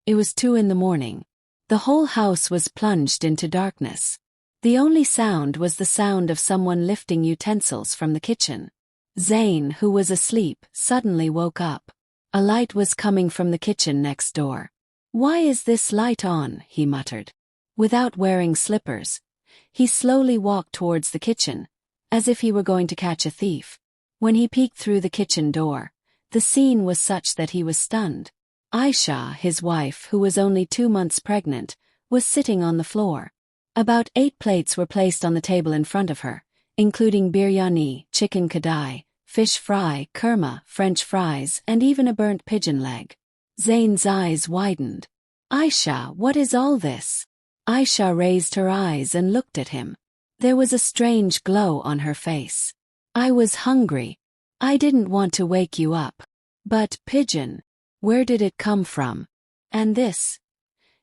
It was 2 in the morning. The whole house was plunged into darkness. The only sound was the sound of someone lifting utensils from the kitchen. Zayn, who was asleep, suddenly woke up. A light was coming from the kitchen next door. "Why is this light on?" he muttered. Without wearing slippers, he slowly walked towards the kitchen, as if he were going to catch a thief. When he peeked through the kitchen door, the scene was such that he was stunned. Aisha, his wife, who was only 2 months pregnant, was sitting on the floor. About 8 plates were placed on the table in front of her, including biryani, chicken kadai, fish fry, kurma, French fries, and even a burnt pigeon leg. Zayn's eyes widened. "Aisha, what is all this?" Aisha raised her eyes and looked at him. There was a strange glow on her face. "I was hungry. I didn't want to wake you up. But, pigeon, where did it come from? And this?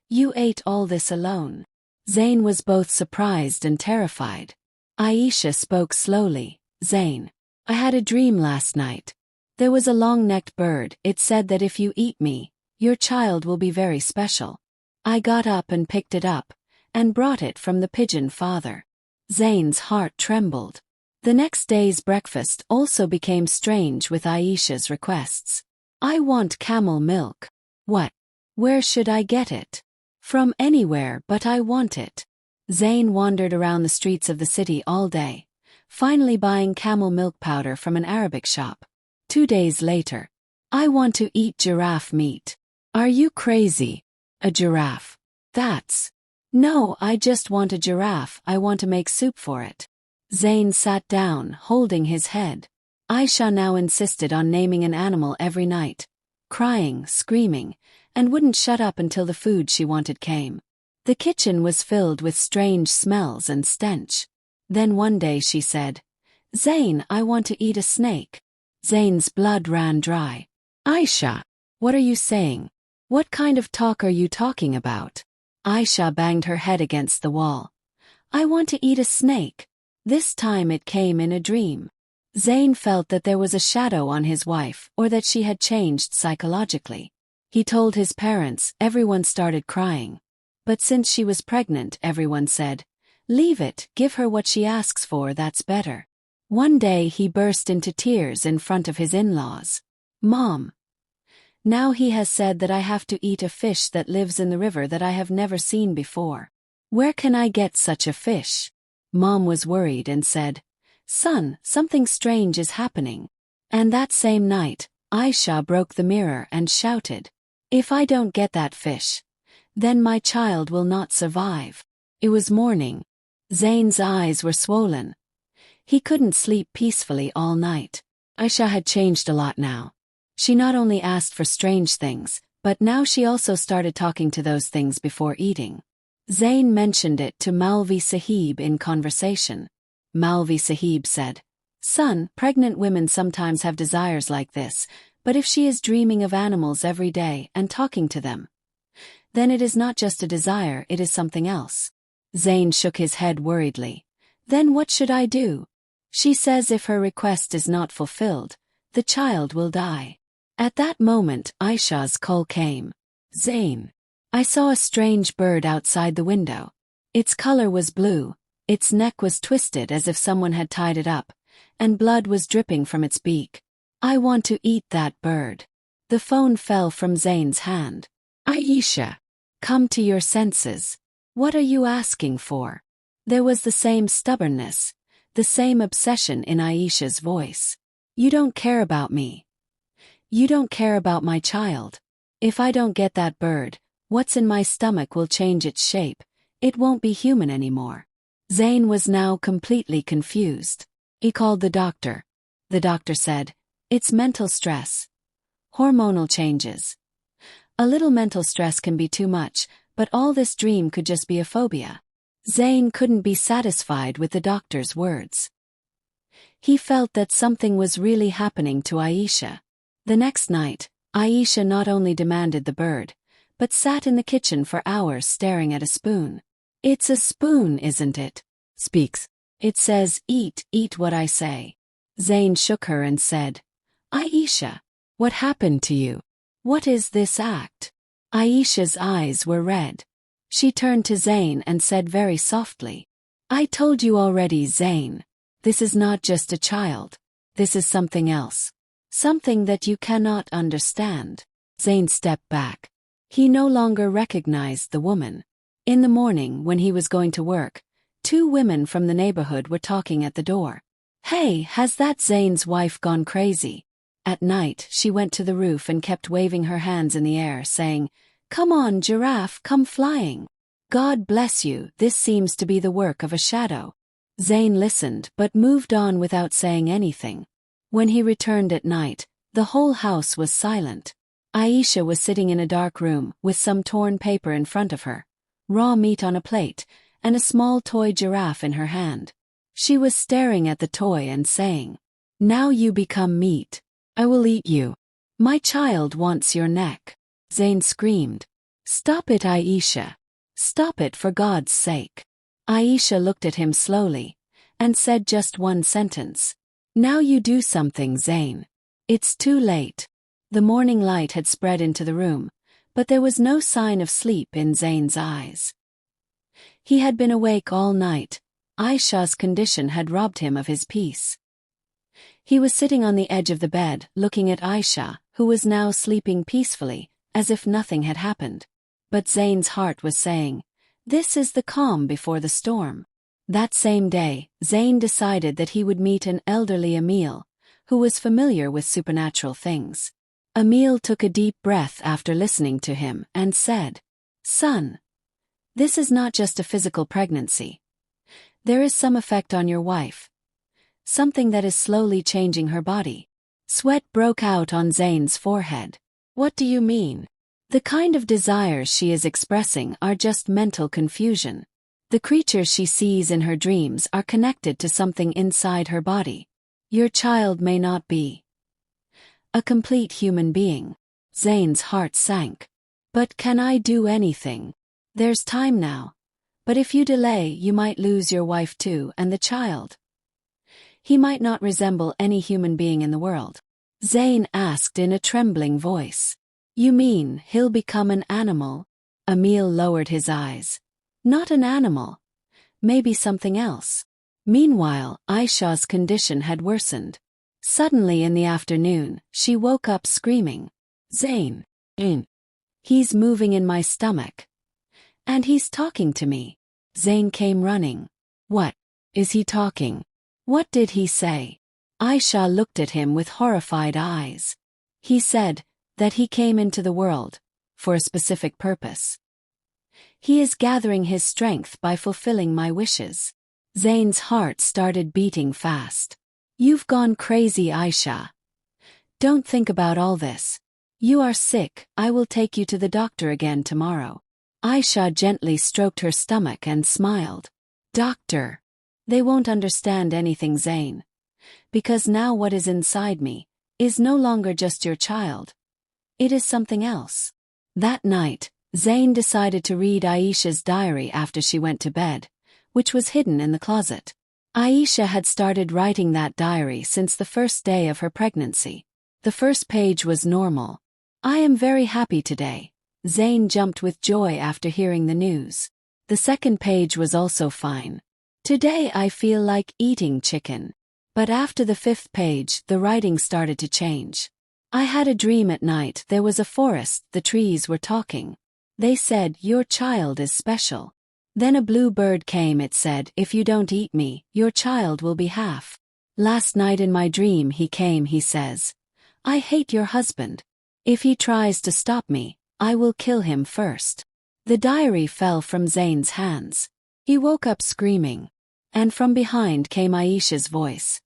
You ate all this alone?" Zayn was both surprised and terrified. Aisha spoke slowly. "Zayn, I had a dream last night. There was a long-necked bird. It said that if you eat me, your child will be very special. I got up and picked it up, and brought it from the pigeon father." Zayn's heart trembled. The next day's breakfast also became strange with Aisha's requests. "I want camel milk." "What? Where should I get it?" "From anywhere, but I want it." Zayn wandered around the streets of the city all day, finally buying camel milk powder from an Arabic shop. 2 days later. "I want to eat giraffe meat." "Are you crazy? A giraffe? That's... No, I just want a giraffe. I want to make soup for it." Zayn sat down, holding his head. Aisha now insisted on naming an animal every night, crying, screaming, and wouldn't shut up until the food she wanted came. The kitchen was filled with strange smells and stench. Then one day she said, "Zayn, I want to eat a snake." Zayn's blood ran dry. "Aisha, what are you saying? What kind of talk are you talking about?" Aisha banged her head against the wall. "I want to eat a snake." This time it came in a dream. Zayn felt that there was a shadow on his wife, or that she had changed psychologically. He told his parents. Everyone started crying. But since she was pregnant, everyone said, "Leave it, give her what she asks for, that's better." One day he burst into tears in front of his in-laws. "Mom, now he has said that I have to eat a fish that lives in the river that I have never seen before. Where can I get such a fish?" Mom was worried and said, "Son, something strange is happening." And that same night, Aisha broke the mirror and shouted, "If I don't get that fish, then my child will not survive." It was morning. Zayn's eyes were swollen. He couldn't sleep peacefully all night. Aisha had changed a lot now. She not only asked for strange things, but now she also started talking to those things before eating. Zayn mentioned it to Maulvi Sahib in conversation. Maulvi Sahib said, "Son, pregnant women sometimes have desires like this, but if she is dreaming of animals every day and talking to them, then it is not just a desire, it is something else." Zayn shook his head worriedly. "Then what should I do? She says if her request is not fulfilled, the child will die." At that moment, Aisha's call came. "Zayn, I saw a strange bird outside the window. Its color was blue, its neck was twisted as if someone had tied it up, and blood was dripping from its beak. I want to eat that bird." The phone fell from Zayn's hand. "Aisha, come to your senses. What are you asking for?" There was the same stubbornness, the same obsession in Aisha's voice. "You don't care about me. You don't care about my child. If I don't get that bird, what's in my stomach will change its shape. It won't be human anymore." Zayn was now completely confused. He called the doctor. The doctor said, "It's mental stress. Hormonal changes. A little mental stress can be too much, but all this dream could just be a phobia." Zayn couldn't be satisfied with the doctor's words. He felt that something was really happening to Aisha. The next night, Aisha not only demanded the bird, but sat in the kitchen for hours staring at a spoon. "It's a spoon, isn't it?" "Speaks. It says, eat what I say." Zayn shook her and said, "Aisha, what happened to you? What is this act? Aisha's eyes were red. She turned to Zayn and said very softly, "I told you already, Zayn. This is not just a child. This is something else. Something that you cannot understand." Zayn stepped back. He no longer recognized the woman. In the morning, when he was going to work, two women from the neighborhood were talking at the door. "Hey, has that Zayn's wife gone crazy?" At night, she went to the roof and kept waving her hands in the air, saying, "Come on, giraffe, come flying. God bless you, this seems to be the work of a shadow." Zayn listened but moved on without saying anything. When he returned at night, the whole house was silent. Aisha was sitting in a dark room with some torn paper in front of her, raw meat on a plate, and a small toy giraffe in her hand. She was staring at the toy and saying, "Now you become meat. I will eat you. My child wants your neck." Zayn screamed, "Stop it, Aisha. Stop it for God's sake." Aisha looked at him slowly and said just one sentence, "Now you do something, Zayn. It's too late." The morning light had spread into the room, but there was no sign of sleep in Zayn's eyes. He had been awake all night. Aisha's condition had robbed him of his peace. He was sitting on the edge of the bed, looking at Aisha, who was now sleeping peacefully, as if nothing had happened. But Zayn's heart was saying, "This is the calm before the storm." That same day, Zayn decided that he would meet an elderly Emil, who was familiar with supernatural things. Emil took a deep breath after listening to him and said, "Son, this is not just a physical pregnancy. There is some effect on your wife. Something that is slowly changing her body." Sweat broke out on Zayn's forehead. "What do you mean?" "The kind of desires she is expressing are just mental confusion. The creatures she sees in her dreams are connected to something inside her body. Your child may not be a complete human being." Zayn's heart sank. "But can I do anything? There's time now. But if you delay, you might lose your wife too and the child. He might not resemble any human being in the world." Zayn asked in a trembling voice. "You mean he'll become an animal?" Emil lowered his eyes. "Not an animal. Maybe something else." Meanwhile, Aisha's condition had worsened. Suddenly in the afternoon, she woke up screaming, "Zayn! He's moving in my stomach. And he's talking to me." Zayn came running. "What? Is he talking? What did he say?" Aisha looked at him with horrified eyes. "He said that he came into the world for a specific purpose. He is gathering his strength by fulfilling my wishes." Zayn's heart started beating fast. "You've gone crazy, Aisha. Don't think about all this. You are sick, I will take you to the doctor again tomorrow." Aisha gently stroked her stomach and smiled. "Doctor. They won't understand anything, Zayn. Because now what is inside me is no longer just your child. It is something else." That night, Zayn decided to read Aisha's diary after she went to bed, which was hidden in the closet. Aisha had started writing that diary since the first day of her pregnancy. The first page was normal. "I am very happy today." Zayn jumped with joy after hearing the news. The second page was also fine. "Today I feel like eating chicken." But after the fifth page, the writing started to change. "I had a dream at night. There was a forest, the trees were talking. They said, 'Your child is special.' Then a blue bird came, it said, 'If you don't eat me, your child will be half.' Last night in my dream he came, he says, 'I hate your husband. If he tries to stop me, I will kill him first.'" The diary fell from Zayn's hands. He woke up screaming. And from behind came Aisha's voice.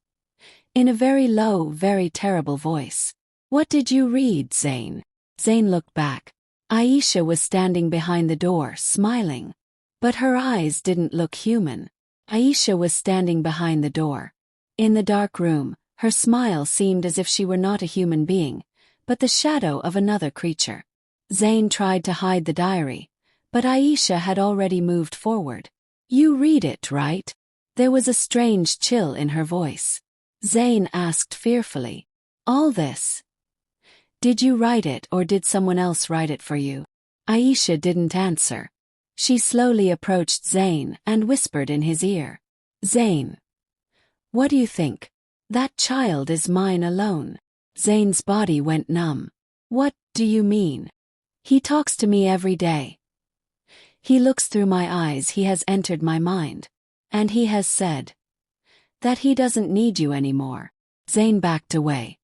In a very low, very terrible voice. "What did you read, Zayn?" Zayn looked back. Aisha was standing behind the door, smiling. But her eyes didn't look human. Aisha was standing behind the door. In the dark room, her smile seemed as if she were not a human being, but the shadow of another creature. Zayn tried to hide the diary, but Aisha had already moved forward. "You read it, right?" There was a strange chill in her voice. Zayn asked fearfully, "All this? Did you write it or did someone else write it for you?" Aisha didn't answer. She slowly approached Zain and whispered in his ear. Zain, what do you think? That child is mine alone. Zain's body went numb. What do you mean? He talks to me every day. He looks through my eyes. He has entered my mind. And he has said that he doesn't need you anymore. Zain backed away.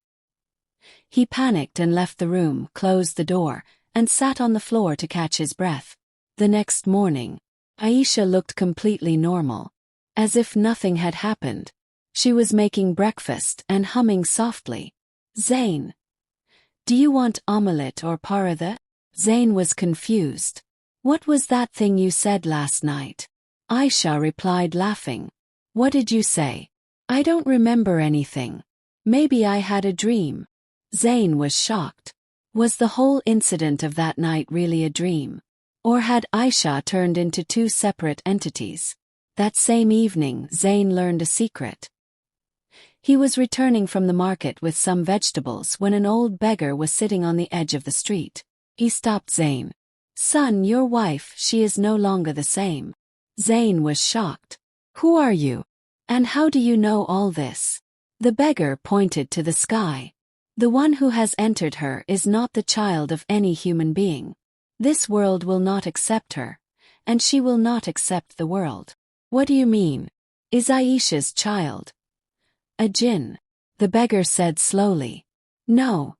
He panicked and left the room, closed the door, and sat on the floor to catch his breath. The next morning, Aisha looked completely normal, as if nothing had happened. She was making breakfast and humming softly. Zain, do you want omelette or paratha? Zain was confused. What was that thing you said last night? Aisha replied laughing. What did you say? I don't remember anything. Maybe I had a dream. Zain was shocked. Was the whole incident of that night really a dream? Or had Aisha turned into two separate entities? That same evening, Zain learned a secret. He was returning from the market with some vegetables when an old beggar was sitting on the edge of the street. He stopped Zain. Son, your wife, she is no longer the same. Zain was shocked. Who are you? And how do you know all this? The beggar pointed to the sky. The one who has entered her is not the child of any human being. This world will not accept her, and she will not accept the world. What do you mean? Is Aisha's child a jinn? The beggar said slowly. No.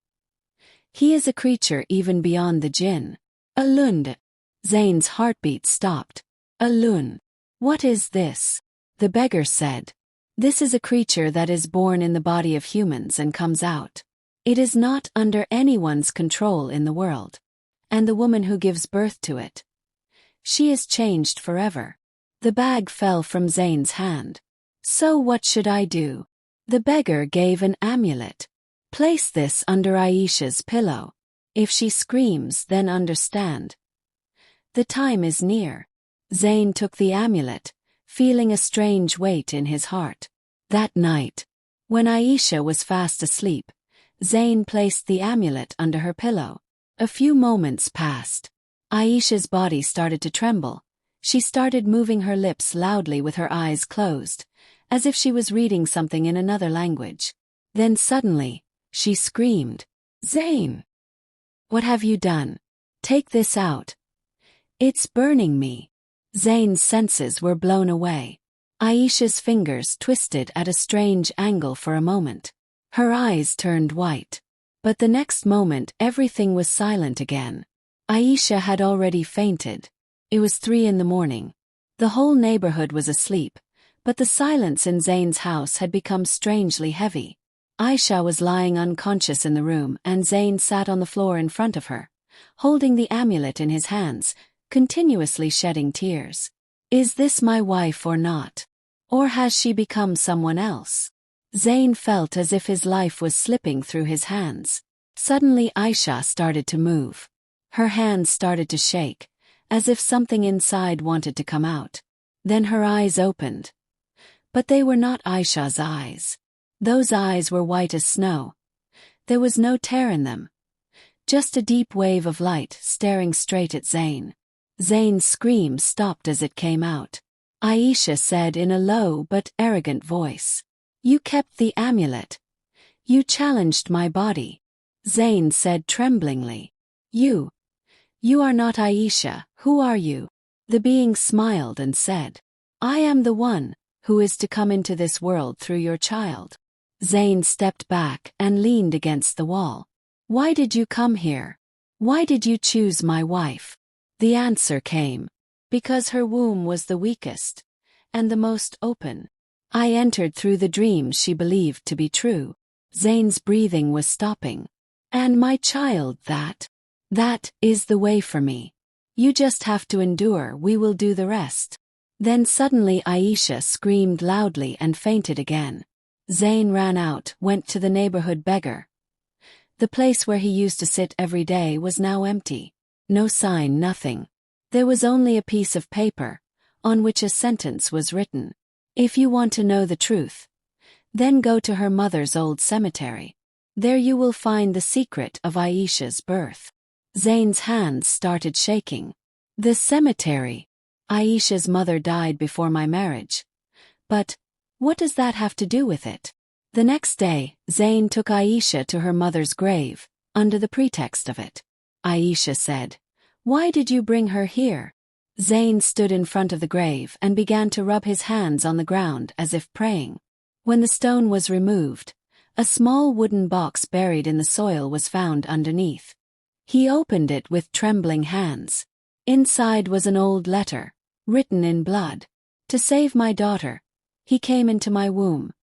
He is a creature even beyond the jinn. A lund. Zain's heartbeat stopped. A lund. What is this? The beggar said. This is a creature that is born in the body of humans and comes out. It is not under anyone's control in the world. And the woman who gives birth to it, she is changed forever. The bag fell from Zain's hand. So what should I do? The beggar gave an amulet. Place this under Aisha's pillow. If she screams, then understand. The time is near. Zain took the amulet, feeling a strange weight in his heart. That night, when Aisha was fast asleep, Zain placed the amulet under her pillow. A few moments passed. Aisha's body started to tremble. She started moving her lips loudly with her eyes closed, as if she was reading something in another language. Then suddenly, she screamed, Zain! What have you done? Take this out. It's burning me. Zain's senses were blown away. Aisha's fingers twisted at a strange angle for a moment. Her eyes turned white. But the next moment everything was silent again. Aisha had already fainted. It was 3 a.m. The whole neighborhood was asleep, but the silence in Zain's house had become strangely heavy. Aisha was lying unconscious in the room and Zain sat on the floor in front of her, holding the amulet in his hands, continuously shedding tears. Is this my wife or not? Or has she become someone else? Zain felt as if his life was slipping through his hands. Suddenly Aisha started to move. Her hands started to shake, as if something inside wanted to come out. Then her eyes opened. But they were not Aisha's eyes. Those eyes were white as snow. There was no tear in them. Just a deep wave of light staring straight at Zain. Zain's scream stopped as it came out. Aisha said in a low but arrogant voice, You kept the amulet. You challenged my body. Zain said tremblingly, You are not Aisha, who are you? The being smiled and said, I am the one who is to come into this world through your child. Zain stepped back and leaned against the wall. Why did you come here? Why did you choose my wife? The answer came. Because her womb was the weakest and the most open. I entered through the dreams she believed to be true. Zain's breathing was stopping. And my child, that is the way for me. You just have to endure, we will do the rest. Then suddenly Aisha screamed loudly and fainted again. Zain ran out, went to the neighborhood beggar. The place where he used to sit every day was now empty. No sign, nothing. There was only a piece of paper, on which a sentence was written. If you want to know the truth, then go to her mother's old cemetery. There you will find the secret of Aisha's birth. Zayn's hands started shaking. The cemetery. Aisha's mother died before my marriage. But what does that have to do with it? The next day, Zayn took Aisha to her mother's grave, under the pretext of it. Aisha said, "Why did you bring her here?" Zayn stood in front of the grave and began to rub his hands on the ground as if praying. When the stone was removed, a small wooden box buried in the soil was found underneath. He opened it with trembling hands. Inside was an old letter, written in blood. "To save my daughter, he came into my womb.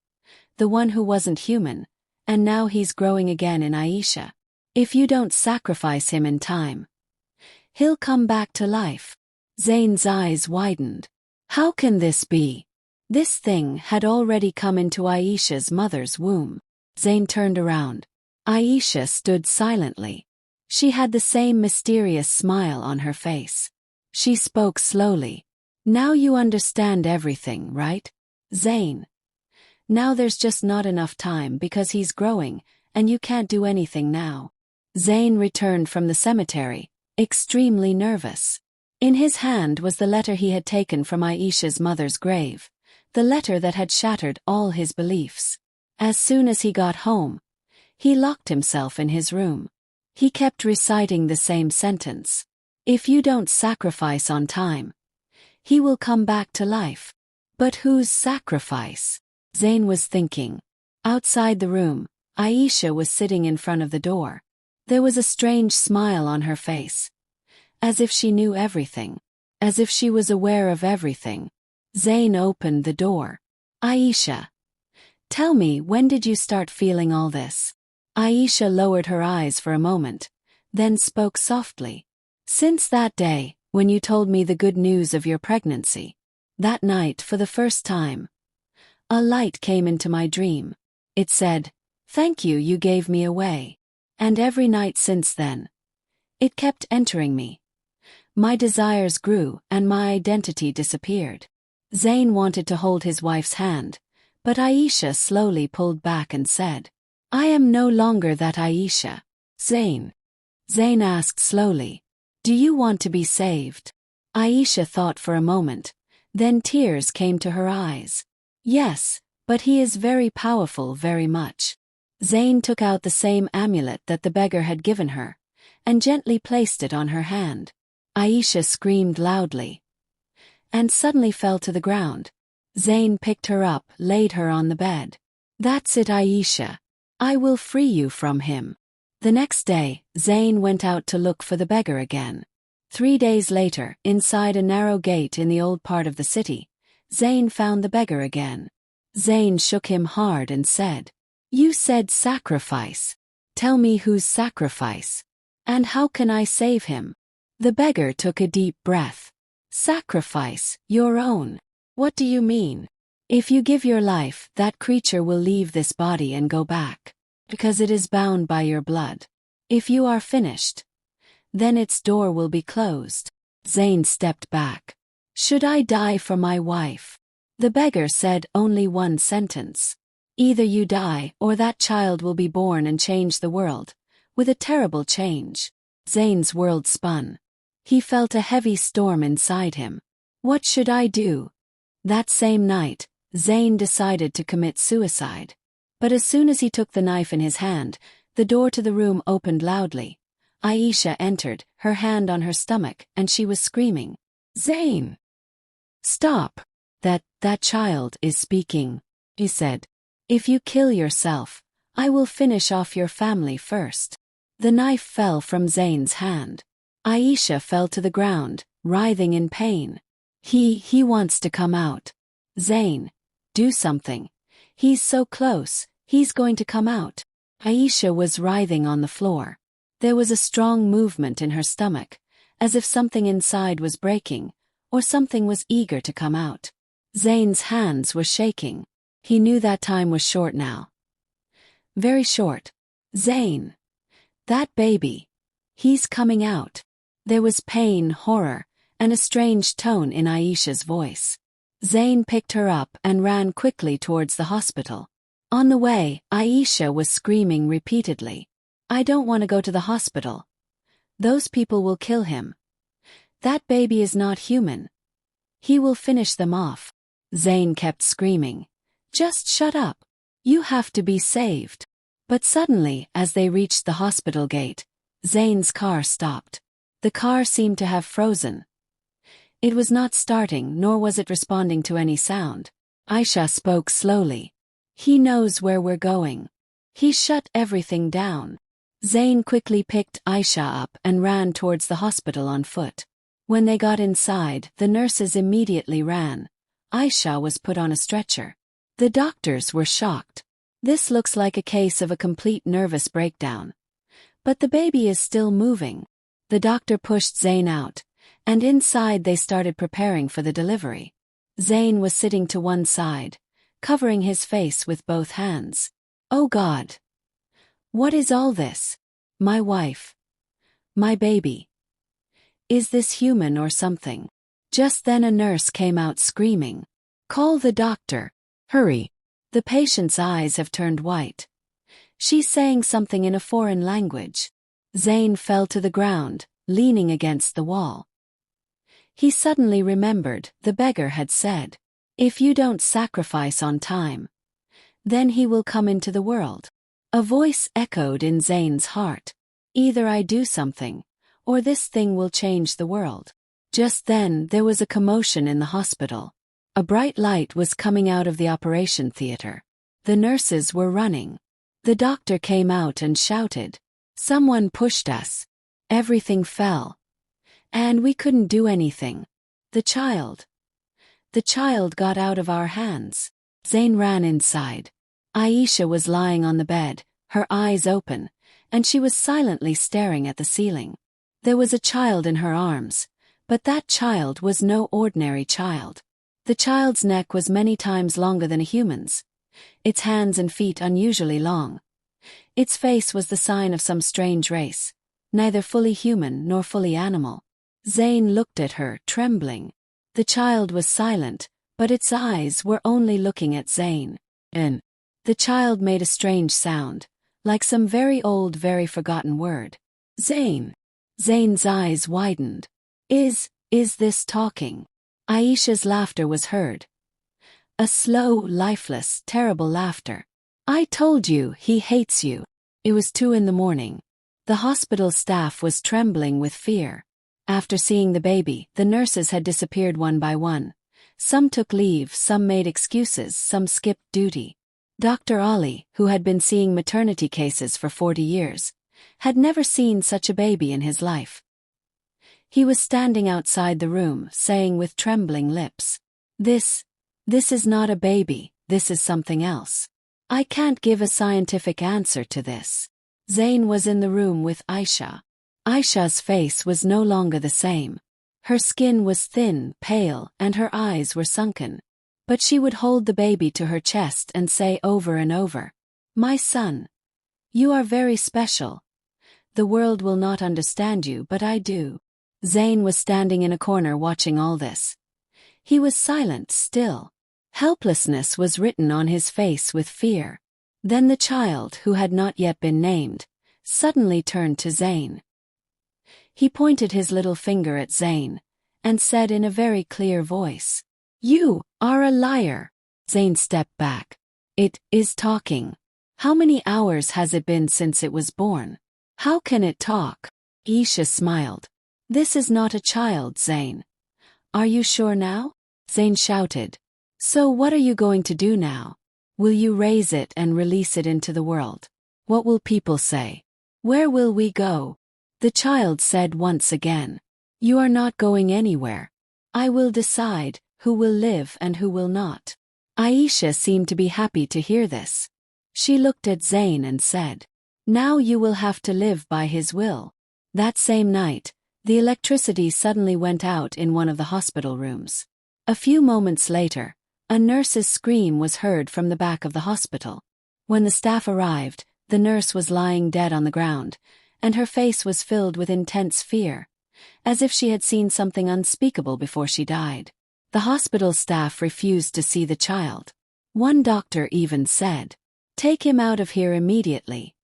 The one who wasn't human, and now he's growing again in Aisha. If you don't sacrifice him in time, he'll come back to life." Zayn's eyes widened. How can this be? This thing had already come into Aisha's mother's womb. Zayn turned around. Aisha stood silently. She had the same mysterious smile on her face. She spoke slowly. "Now you understand everything, right, Zayn? Now there's just not enough time because he's growing, and you can't do anything now." Zayn returned from the cemetery, extremely nervous. In his hand was the letter he had taken from Aisha's mother's grave, the letter that had shattered all his beliefs. As soon as he got home, he locked himself in his room. He kept reciting the same sentence. "If you don't sacrifice on time, he will come back to life." But whose sacrifice? Zayn was thinking. Outside the room, Aisha was sitting in front of the door. There was a strange smile on her face. As if she knew everything. As if she was aware of everything. Zayn opened the door. "Aisha, tell me, when did you start feeling all this?" Aisha lowered her eyes for a moment, then spoke softly. "Since that day, when you told me the good news of your pregnancy. That night, for the first time, a light came into my dream. It said, 'Thank you, you gave me away.' And every night since then, it kept entering me. My desires grew and my identity disappeared." Zayn wanted to hold his wife's hand, but Aisha slowly pulled back and said, "I am no longer that Aisha." "Zayn?" Zayn asked slowly, "Do you want to be saved?" Aisha thought for a moment, then tears came to her eyes. "Yes, but he is very powerful, very much." Zayn took out the same amulet that the beggar had given her, and gently placed it on her hand. Aisha screamed loudly, and suddenly fell to the ground. Zayn picked her up, laid her on the bed. "That's it, Aisha. I will free you from him." The next day, Zayn went out to look for the beggar again. 3 days later, inside a narrow gate in the old part of the city, Zayn found the beggar again. Zayn shook him hard and said, "You said sacrifice. Tell me whose sacrifice? And how can I save him?" The beggar took a deep breath. "Sacrifice, your own. What do you mean? If you give your life, that creature will leave this body and go back, because it is bound by your blood. If you are finished, then its door will be closed." Zayn stepped back. "Should I die for my wife?" The beggar said only one sentence. "Either you die or that child will be born and change the world, with a terrible change." Zayn's world spun. He felt a heavy storm inside him. What should I do? That same night, Zayn decided to commit suicide. But as soon as he took the knife in his hand, the door to the room opened loudly. Aisha entered, her hand on her stomach, and she was screaming, "Zayn! Stop! That child is speaking," he said. "If you kill yourself, I will finish off your family first." The knife fell from Zayn's hand. Aisha fell to the ground, writhing in pain. He wants to come out. Zayn, do something. He's so close, he's going to come out." Aisha was writhing on the floor. There was a strong movement in her stomach, as if something inside was breaking, or something was eager to come out. Zayn's hands were shaking. He knew that time was short now. Very short. "Zayn! That baby! He's coming out." There was pain, horror, and a strange tone in Aisha's voice. Zayn picked her up and ran quickly towards the hospital. On the way, Aisha was screaming repeatedly, "I don't want to go to the hospital. Those people will kill him. That baby is not human. He will finish them off. Zayn kept screaming. Just shut up. You have to be saved. But suddenly, as they reached the hospital gate, Zayn's car stopped. The car seemed to have frozen. It was not starting, nor was it responding to any sound. Aisha spoke slowly. He knows where we're going. He shut everything down. Zayn quickly picked Aisha up and ran towards the hospital on foot. When they got inside, the nurses immediately ran. Aisha was put on a stretcher. The doctors were shocked. This looks like a case of a complete nervous breakdown. But the baby is still moving. The doctor pushed Zayn out, and inside they started preparing for the delivery. Zayn was sitting to one side, covering his face with both hands. Oh God! What is all this? My wife. My baby. Is this human or something? Just then a nurse came out screaming. Call the doctor. Hurry. The patient's eyes have turned white. She's saying something in a foreign language. Zayn fell to the ground, leaning against the wall. He suddenly remembered the beggar had said, if you don't sacrifice on time, then he will come into the world. A voice echoed in Zayn's heart. Either I do something, or this thing will change the world. Just then there was a commotion in the hospital. A bright light was coming out of the operation theater. The nurses were running. The doctor came out and shouted, someone pushed us. Everything fell. And we couldn't do anything. The child got out of our hands. Zayn ran inside. Aisha was lying on the bed, her eyes open, and she was silently staring at the ceiling. There was a child in her arms, but that child was no ordinary child. The child's neck was many times longer than a human's. Its hands and feet unusually long. Its face was the sign of some strange race, neither fully human nor fully animal. Zayn looked at her, trembling. The child was silent, but its eyes were only looking at Zayn. And the child made a strange sound, like some very old, very forgotten word. Zayn. Zayn's eyes widened. Is this talking? Aisha's laughter was heard. A slow, lifeless, terrible laughter. I told you he hates you. It was 2 a.m. The hospital staff was trembling with fear. After seeing the baby, the nurses had disappeared one by one. Some took leave, some made excuses, some skipped duty. Dr. Ali, who had been seeing maternity cases for 40 years, had never seen such a baby in his life. He was standing outside the room, saying with trembling lips, This is not a baby, this is something else. I can't give a scientific answer to this. Zayn was in the room with Aisha. Aisha's face was no longer the same. Her skin was thin, pale, and her eyes were sunken. But she would hold the baby to her chest and say over and over, My son. You are very special. The world will not understand you, but I do. Zayn was standing in a corner watching all this. He was silent still. Helplessness was written on his face with fear. Then the child, who had not yet been named, suddenly turned to Zayn. He pointed his little finger at Zayn, and said in a very clear voice, You are a liar. Zayn stepped back. It is talking. How many hours has it been since it was born? How can it talk? Aisha smiled. This is not a child, Zayn. Are you sure now? Zayn shouted. So what are you going to do now? Will you raise it and release it into the world? What will people say? Where will we go? The child said once again. You are not going anywhere. I will decide who will live and who will not. Aisha seemed to be happy to hear this. She looked at Zayn and said, Now you will have to live by his will. That same night, the electricity suddenly went out in one of the hospital rooms. A few moments later, a nurse's scream was heard from the back of the hospital. When the staff arrived, the nurse was lying dead on the ground, and her face was filled with intense fear, as if she had seen something unspeakable before she died. The hospital staff refused to see the child. One doctor even said, Take him out of here immediately.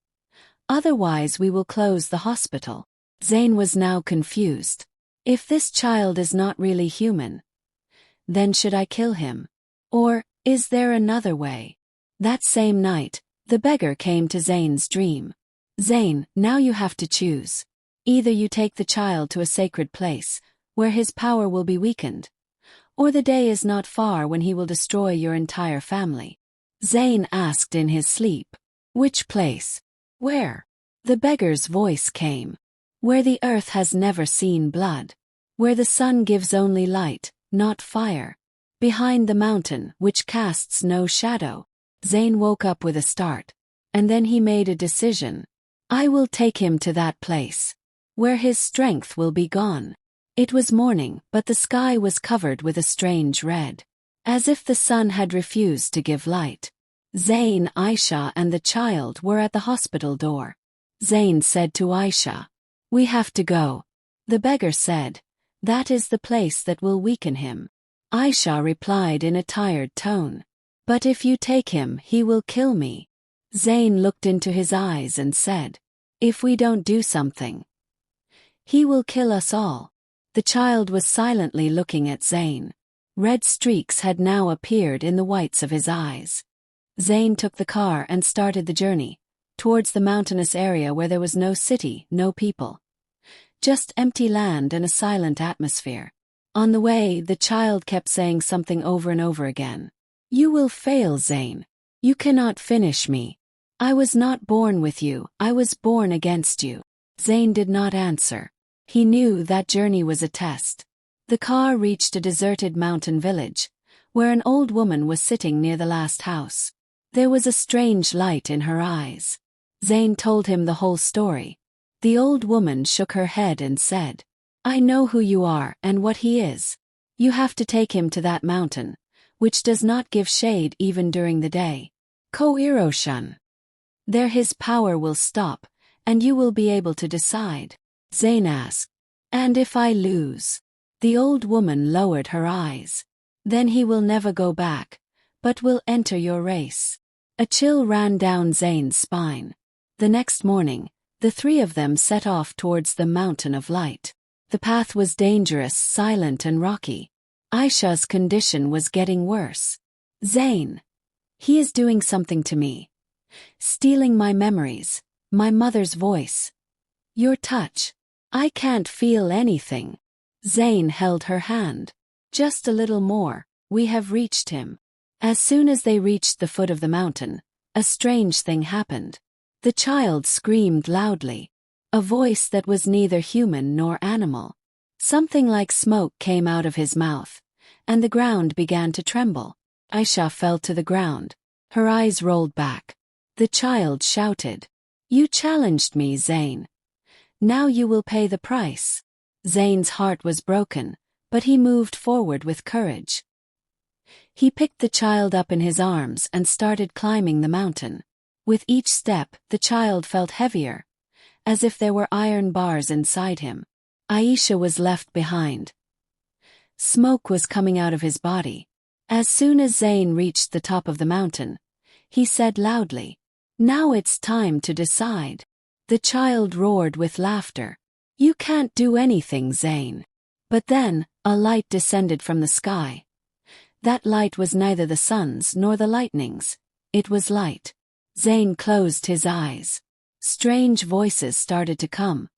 Otherwise we will close the hospital. Zayn was now confused. If this child is not really human, then should I kill him? Or, is there another way? That same night, the beggar came to Zayn's dream. Zayn, now you have to choose. Either you take the child to a sacred place, where his power will be weakened, or the day is not far when he will destroy your entire family. Zayn asked in his sleep. Which place? Where? The beggar's voice came. Where the earth has never seen blood. Where the sun gives only light, not fire. Behind the mountain, which casts no shadow. Zayn woke up with a start. And then he made a decision. I will take him to that place. Where his strength will be gone. It was morning, but the sky was covered with a strange red. As if the sun had refused to give light. Zayn, Aisha and the child were at the hospital door. Zayn said to Aisha, "We have to go." The beggar said, "That is the place that will weaken him." Aisha replied in a tired tone, "But if you take him, he will kill me." Zayn looked into his eyes and said, "If we don't do something, he will kill us all." The child was silently looking at Zayn. Red streaks had now appeared in the whites of his eyes. Zayn took the car and started the journey, towards the mountainous area where there was no city, no people. Just empty land and a silent atmosphere. On the way, the child kept saying something over and over again. "You will fail, Zayn. You cannot finish me. I was not born with you, I was born against you." Zayn did not answer. He knew that journey was a test. The car reached a deserted mountain village, where an old woman was sitting near the last house. There was a strange light in her eyes. Zayn told him the whole story. The old woman shook her head and said, "I know who you are and what he is. You have to take him to that mountain, which does not give shade even during the day. Koiroshan. There his power will stop, and you will be able to decide." Zayn asked, "And if I lose?" The old woman lowered her eyes. "Then he will never go back, but will enter your race." A chill ran down Zayn's spine. The next morning, the three of them set off towards the Mountain of Light. The path was dangerous, silent and rocky. Aisha's condition was getting worse. "Zayn. He is doing something to me. Stealing my memories, my mother's voice. Your touch. I can't feel anything." Zayn held her hand. "Just a little more, we have reached him." As soon as they reached the foot of the mountain, a strange thing happened. The child screamed loudly. A voice that was neither human nor animal. Something like smoke came out of his mouth, and the ground began to tremble. Aisha fell to the ground. Her eyes rolled back. The child shouted, "You challenged me, Zayn. Now you will pay the price." Zayn's heart was broken, but he moved forward with courage. He picked the child up in his arms and started climbing the mountain. With each step, the child felt heavier, as if there were iron bars inside him. Aisha was left behind. Smoke was coming out of his body. As soon as Zayn reached the top of the mountain, he said loudly, "Now it's time to decide." The child roared with laughter. "You can't do anything, Zayn." But then, a light descended from the sky. That light was neither the sun's nor the lightning's. It was light. Zayn closed his eyes. Strange voices started to come.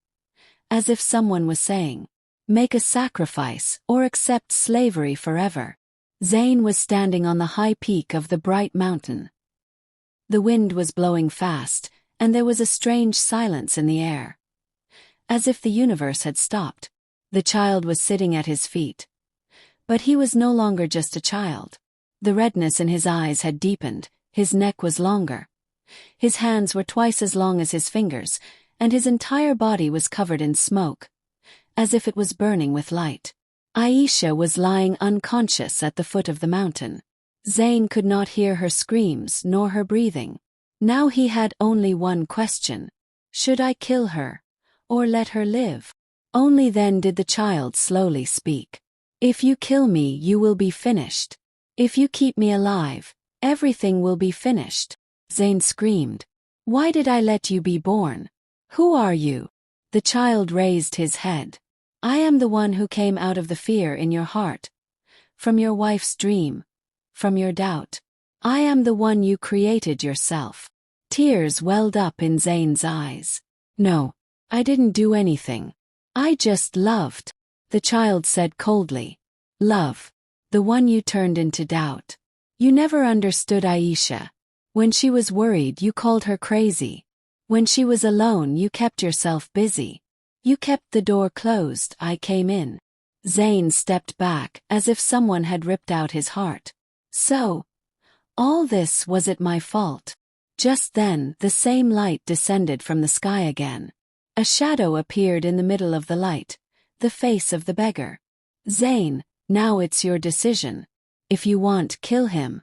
As if someone was saying, "Make a sacrifice or accept slavery forever." Zayn was standing on the high peak of the bright mountain. The wind was blowing fast, and there was a strange silence in the air. As if the universe had stopped. The child was sitting at his feet. But he was no longer just a child. The redness in his eyes had deepened, his neck was longer. His hands were twice as long as his fingers, and his entire body was covered in smoke, as if it was burning with light. Aisha was lying unconscious at the foot of the mountain. Zayn could not hear her screams nor her breathing. Now he had only one question. Should I kill her, or let her live? Only then did the child slowly speak. "If you kill me, you will be finished. If you keep me alive, everything will be finished." Zayn screamed, "Why did I let you be born? Who are you?" The child raised his head. I am the one who came out of the fear in your heart. From your wife's dream. From your doubt. I am the one you created yourself. Tears welled up in Zayn's eyes. No, I didn't do anything. I just loved. The child said coldly. Love. The one you turned into doubt. You never understood Aisha. When she was worried, you called her crazy. When she was alone, you kept yourself busy. You kept the door closed. I came in. Zayn stepped back, as if someone had ripped out his heart. So, all this was it my fault? Just then, the same light descended from the sky again. A shadow appeared in the middle of the light, the face of the beggar. Zayn, now it's your decision. If you want, kill him.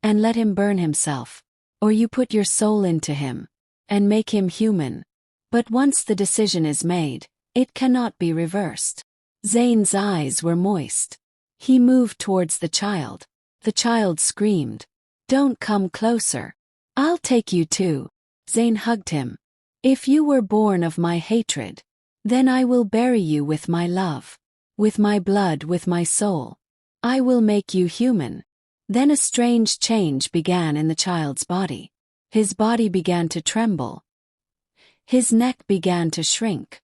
And let him burn himself. Or you put your soul into him. And make him human. But once the decision is made, it cannot be reversed. Zayn's eyes were moist. He moved towards the child. The child screamed. Don't come closer. I'll take you too. Zayn hugged him. If you were born of my hatred, then I will bury you with my love. With my blood, with my soul. I will make you human. Then a strange change began in the child's body. His body began to tremble. His neck began to shrink.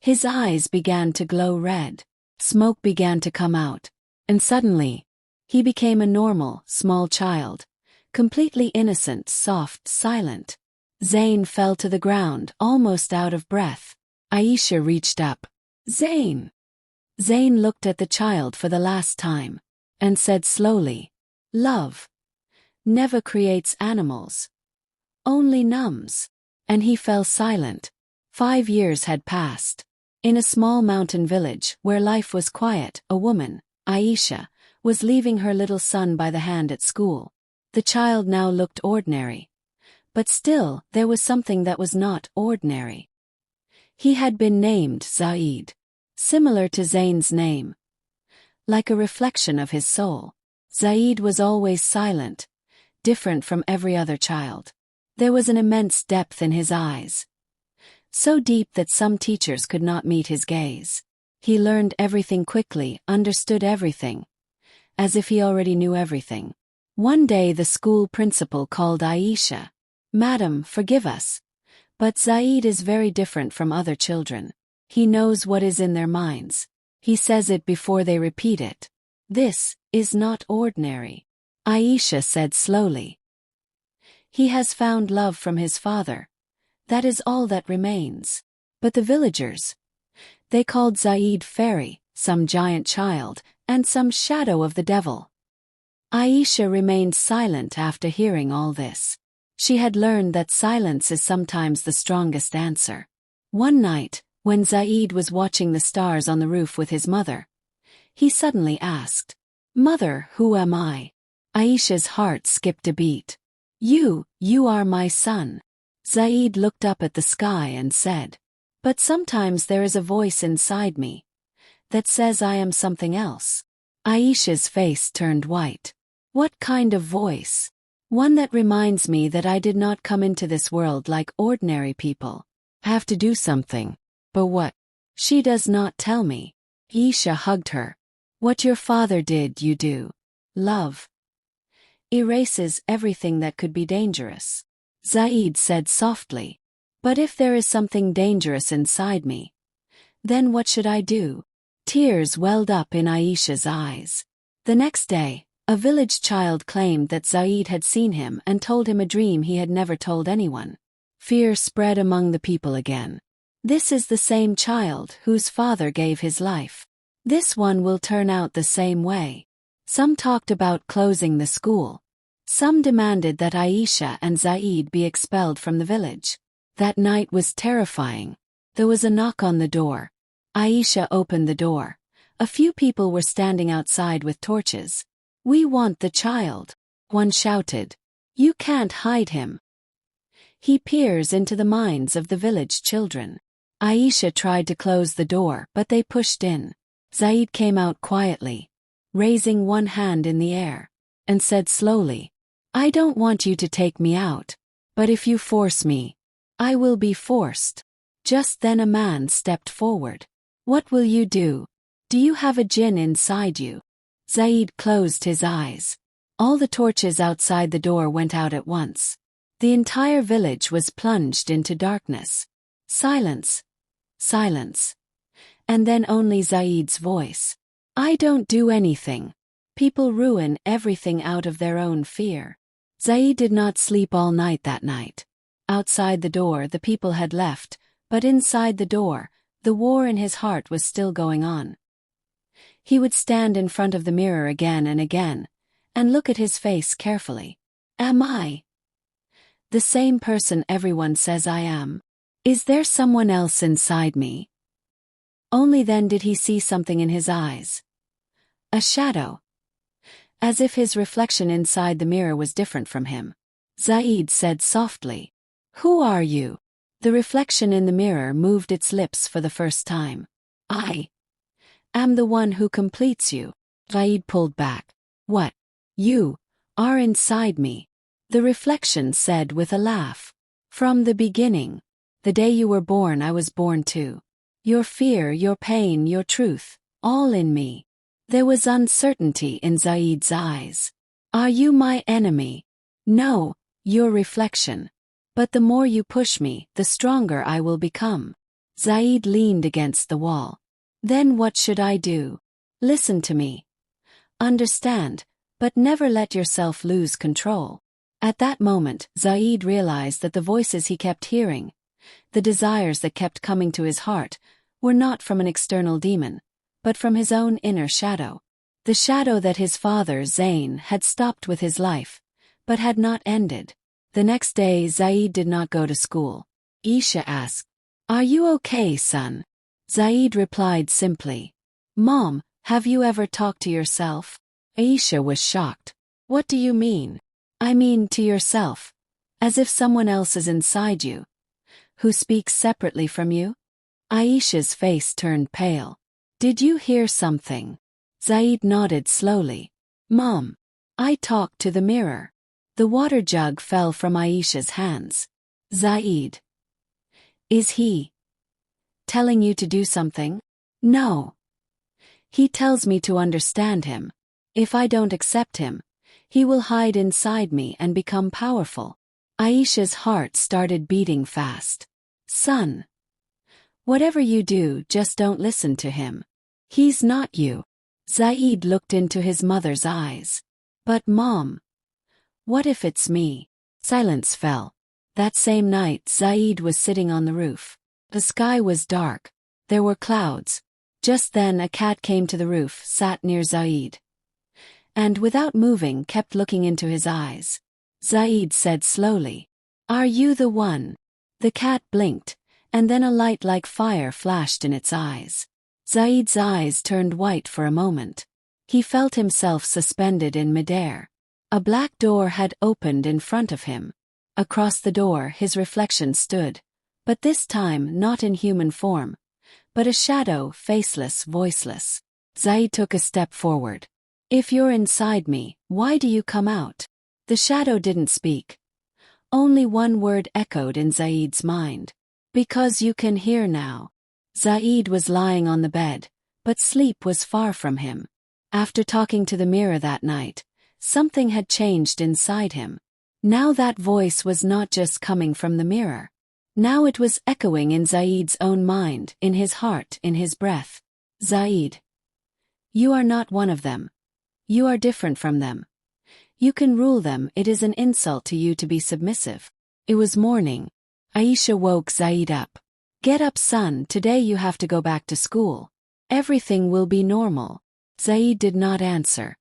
His eyes began to glow red. Smoke began to come out. And suddenly, he became a normal, small child. Completely innocent, soft, silent. Zayn fell to the ground, almost out of breath. Aisha reached up. Zayn! Zayn looked at the child for the last time, and said slowly, Love never creates animals. Only numbs. And he fell silent. 5 years had passed. In a small mountain village, where life was quiet, a woman, Aisha, was leaving her little son by the hand at school. The child now looked ordinary. But still, there was something that was not ordinary. He had been named Zaid. Similar to Zayn's name. Like a reflection of his soul. Zaid was always silent, different from every other child. There was an immense depth in his eyes. So deep that some teachers could not meet his gaze. He learned everything quickly, understood everything. As if he already knew everything. One day the school principal called Aisha. Madam, forgive us. But Zaid is very different from other children. He knows what is in their minds. He says it before they repeat it. This is not ordinary. Aisha said slowly. He has found love from his father. That is all that remains. But the villagers, they called Zaid fairy, some giant child, and some shadow of the devil. Aisha remained silent after hearing all this. She had learned that silence is sometimes the strongest answer. One night, when Zaid was watching the stars on the roof with his mother, he suddenly asked, Mother, who am I? Aisha's heart skipped a beat. You are my son. Zaid looked up at the sky and said, But sometimes there is a voice inside me that says I am something else. Aisha's face turned white. What kind of voice? One that reminds me that I did not come into this world like ordinary people. I have to do something. But what? She does not tell me. Aisha hugged her. What your father did, you do. Love erases everything that could be dangerous. Zaid said softly. But if there is something dangerous inside me, then what should I do? Tears welled up in Aisha's eyes. The next day, a village child claimed that Zaid had seen him and told him a dream he had never told anyone. Fear spread among the people again. This is the same child whose father gave his life. This one will turn out the same way. Some talked about closing the school. Some demanded that Aisha and Zaid be expelled from the village. That night was terrifying. There was a knock on the door. Aisha opened the door. A few people were standing outside with torches. We want the child. One shouted. You can't hide him. He peers into the minds of the village children. Aisha tried to close the door, but they pushed in. Zaid came out quietly, raising one hand in the air, and said slowly, I don't want you to take me out, but if you force me, I will be forced. Just then a man stepped forward. "What will you do? Do you have a jinn inside you?" Zaid closed his eyes. All the torches outside the door went out at once. The entire village was plunged into darkness. Silence. Silence. And then only Zaid's voice. "I don't do anything. People ruin everything out of their own fear." Zaid did not sleep all night that night. Outside the door the people had left, but inside the door, the war in his heart was still going on. He would stand in front of the mirror again and again, and look at his face carefully. Am I the same person everyone says I am? Is there someone else inside me? Only then did he see something in his eyes. A shadow. As if his reflection inside the mirror was different from him. Zaid said softly, "Who are you?" The reflection in the mirror moved its lips for the first time. "I am the one who completes you." Zaid pulled back. "What? You are inside me," the reflection said with a laugh. "From the beginning. The day you were born I was born too. Your fear, your pain, your truth, all in me." There was uncertainty in Zaid's eyes. "Are you my enemy?" "No, your reflection. But the more you push me, the stronger I will become." Zaid leaned against the wall. "Then what should I do?" "Listen to me. Understand, but never let yourself lose control." At that moment, Zaid realized that the voices he kept hearing, the desires that kept coming to his heart, were not from an external demon, but from his own inner shadow. The shadow that his father, Zain, had stopped with his life, but had not ended. The next day Zaid did not go to school. Isha asked, "Are you okay, son?" Zaid replied simply, "Mom, have you ever talked to yourself?" Aisha was shocked. "What do you mean?" "I mean to yourself. As if someone else is inside you, who speaks separately from you?" Aisha's face turned pale. "Did you hear something?" Zaid nodded slowly. "Mom, I talked to the mirror." The water jug fell from Aisha's hands. "Zaid, is he telling you to do something?" "No. He tells me to understand him. If I don't accept him, he will hide inside me and become powerful." Aisha's heart started beating fast. "Son, whatever you do, just don't listen to him. He's not you." Zaid looked into his mother's eyes. "But Mom, what if it's me?" Silence fell. That same night Zaid was sitting on the roof. The sky was dark. There were clouds. Just then a cat came to the roof, sat near Zaid, and without moving kept looking into his eyes. Zaid said slowly, "Are you the one?" The cat blinked, and then a light like fire flashed in its eyes. Zaid's eyes turned white for a moment. He felt himself suspended in midair. A black door had opened in front of him. Across the door his reflection stood, but this time not in human form, but a shadow, faceless, voiceless. Zaid took a step forward. "If you're inside me, why do you come out?" The shadow didn't speak. Only one word echoed in Zaid's mind. "Because you can hear now." Zaid was lying on the bed, but sleep was far from him. After talking to the mirror that night, something had changed inside him. Now that voice was not just coming from the mirror. Now it was echoing in Zaid's own mind, in his heart, in his breath. "Zaid, you are not one of them. You are different from them. You can rule them. It is an insult to you to be submissive." It was morning. Aisha woke Zaid up. "Get up, son, today you have to go back to school. Everything will be normal." Zaid did not answer.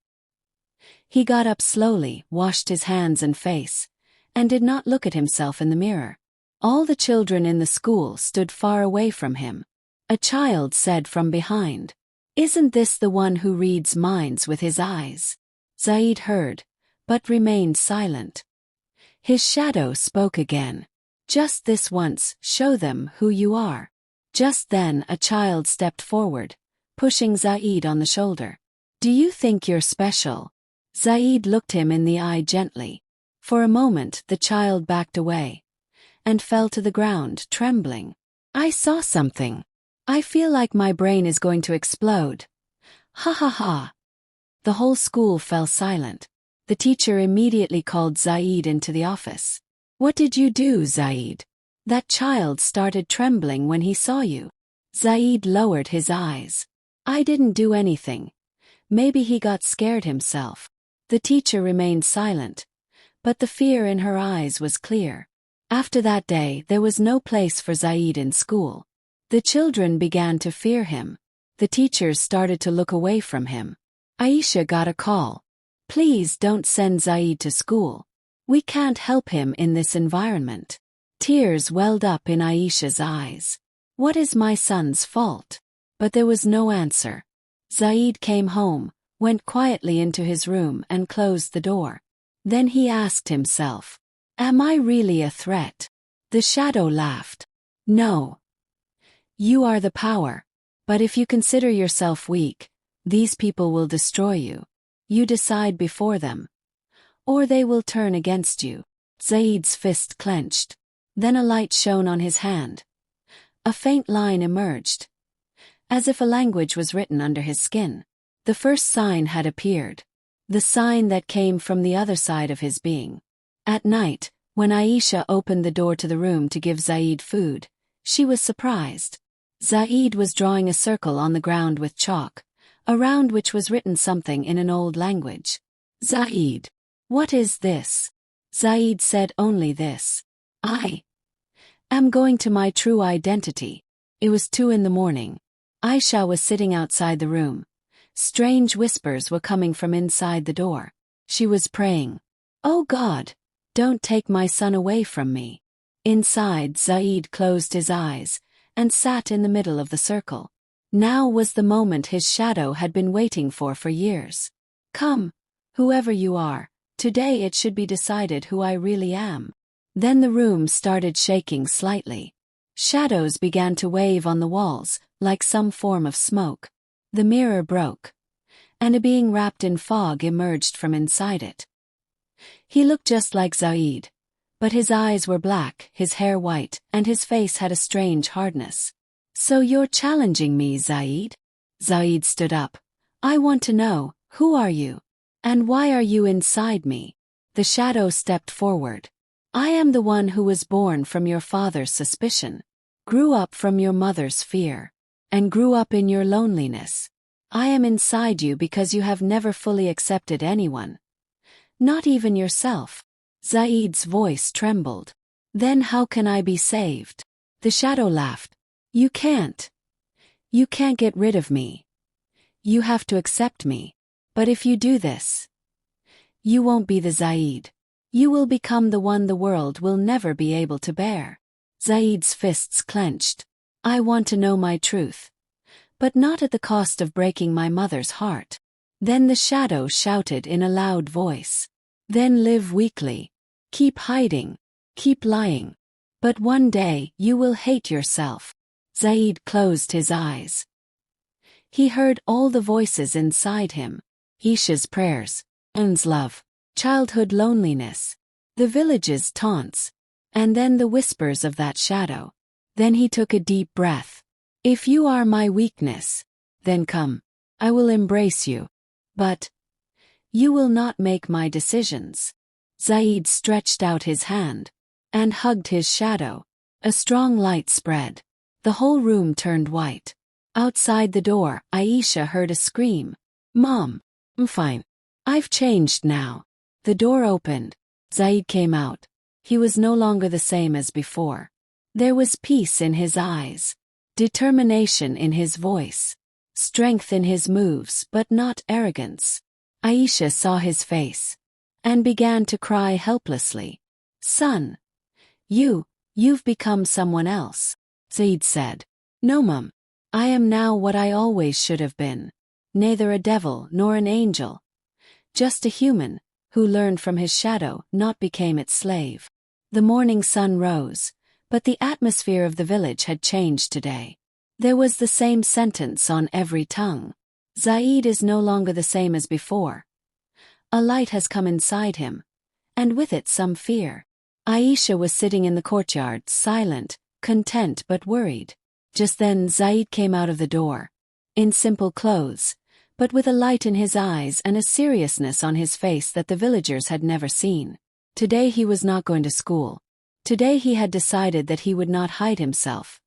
He got up slowly, washed his hands and face, and did not look at himself in the mirror. All the children in the school stood far away from him. A child said from behind, "Isn't this the one who reads minds with his eyes?" Zaid heard, but remained silent. His shadow spoke again. "Just this once, show them who you are." Just then a child stepped forward, pushing Zaid on the shoulder. "Do you think you're special?" Zaid looked him in the eye gently. For a moment the child backed away, and fell to the ground, trembling. I saw something. I feel like my brain is going to explode. Ha ha ha. The whole school fell silent. The teacher immediately called Zaid into the office. What did you do, Zaid? That child started trembling when he saw you. Zaid lowered his eyes. I didn't do anything. Maybe he got scared himself. The teacher remained silent, but the fear in her eyes was clear. After that day, there was no place for Zaid in school. The children began to fear him. The teachers started to look away from him. Aisha got a call. Please don't send Zaid to school. We can't help him in this environment. Tears welled up in Aisha's eyes. What is my son's fault? But there was no answer. Zaid came home, went quietly into his room and closed the door. Then he asked himself, am I really a threat? The shadow laughed. No. You are the power. But if you consider yourself weak, these people will destroy you. You decide before them. Or they will turn against you. Zaid's fist clenched. Then a light shone on his hand. A faint line emerged. As if a language was written under his skin. The first sign had appeared. The sign that came from the other side of his being. At night, when Aisha opened the door to the room to give Zaid food, she was surprised. Zaid was drawing a circle on the ground with chalk, around which was written something in an old language. Zaid. What is this? Zaid said only this. I am going to my true identity. It was 2 a.m. Aisha was sitting outside the room. Strange whispers were coming from inside the door. She was praying. Oh God, don't take my son away from me. Inside, Zaid closed his eyes and sat in the middle of the circle. Now was the moment his shadow had been waiting for years. Come, whoever you are, today it should be decided who I really am. Then the room started shaking slightly. Shadows began to wave on the walls, like some form of smoke. The mirror broke, and a being wrapped in fog emerged from inside it. He looked just like Zaid, but his eyes were black, his hair white, and his face had a strange hardness. So you're challenging me, Zaid? Zaid stood up. I want to know, who are you? And why are you inside me? The shadow stepped forward. I am the one who was born from your father's suspicion, grew up from your mother's fear, and grew up in your loneliness. I am inside you because you have never fully accepted anyone. Not even yourself. Zaid's voice trembled. Then how can I be saved? The shadow laughed. You can't. You can't get rid of me. You have to accept me. But if you do this, you won't be the Zaid. You will become the one the world will never be able to bear. Zaid's fists clenched. I want to know my truth. But not at the cost of breaking my mother's heart. Then the shadow shouted in a loud voice. Then live weakly. Keep hiding. Keep lying. But one day you will hate yourself. Zaid closed his eyes. He heard all the voices inside him. Isha's prayers, Anne's love, childhood loneliness, the village's taunts, and then the whispers of that shadow. Then he took a deep breath. If you are my weakness, then come. I will embrace you. But you will not make my decisions. Zaid stretched out his hand and hugged his shadow. A strong light spread. The whole room turned white. Outside the door, Aisha heard a scream. Mom, I'm fine. I've changed now. The door opened. Zaid came out. He was no longer the same as before. There was peace in his eyes, determination in his voice, strength in his moves, but not arrogance. Aisha saw his face and began to cry helplessly. Son, you've become someone else. Zaid said. No, Mum. I am now what I always should have been. Neither a devil nor an angel. Just a human, who learned from his shadow, not became its slave. The morning sun rose, but the atmosphere of the village had changed today. There was the same sentence on every tongue. Zaid is no longer the same as before. A light has come inside him, and with it some fear. Aisha was sitting in the courtyard, silent, content but worried. Just then Zaid came out of the door. In simple clothes, but with a light in his eyes and a seriousness on his face that the villagers had never seen. Today he was not going to school. Today he had decided that he would not hide himself,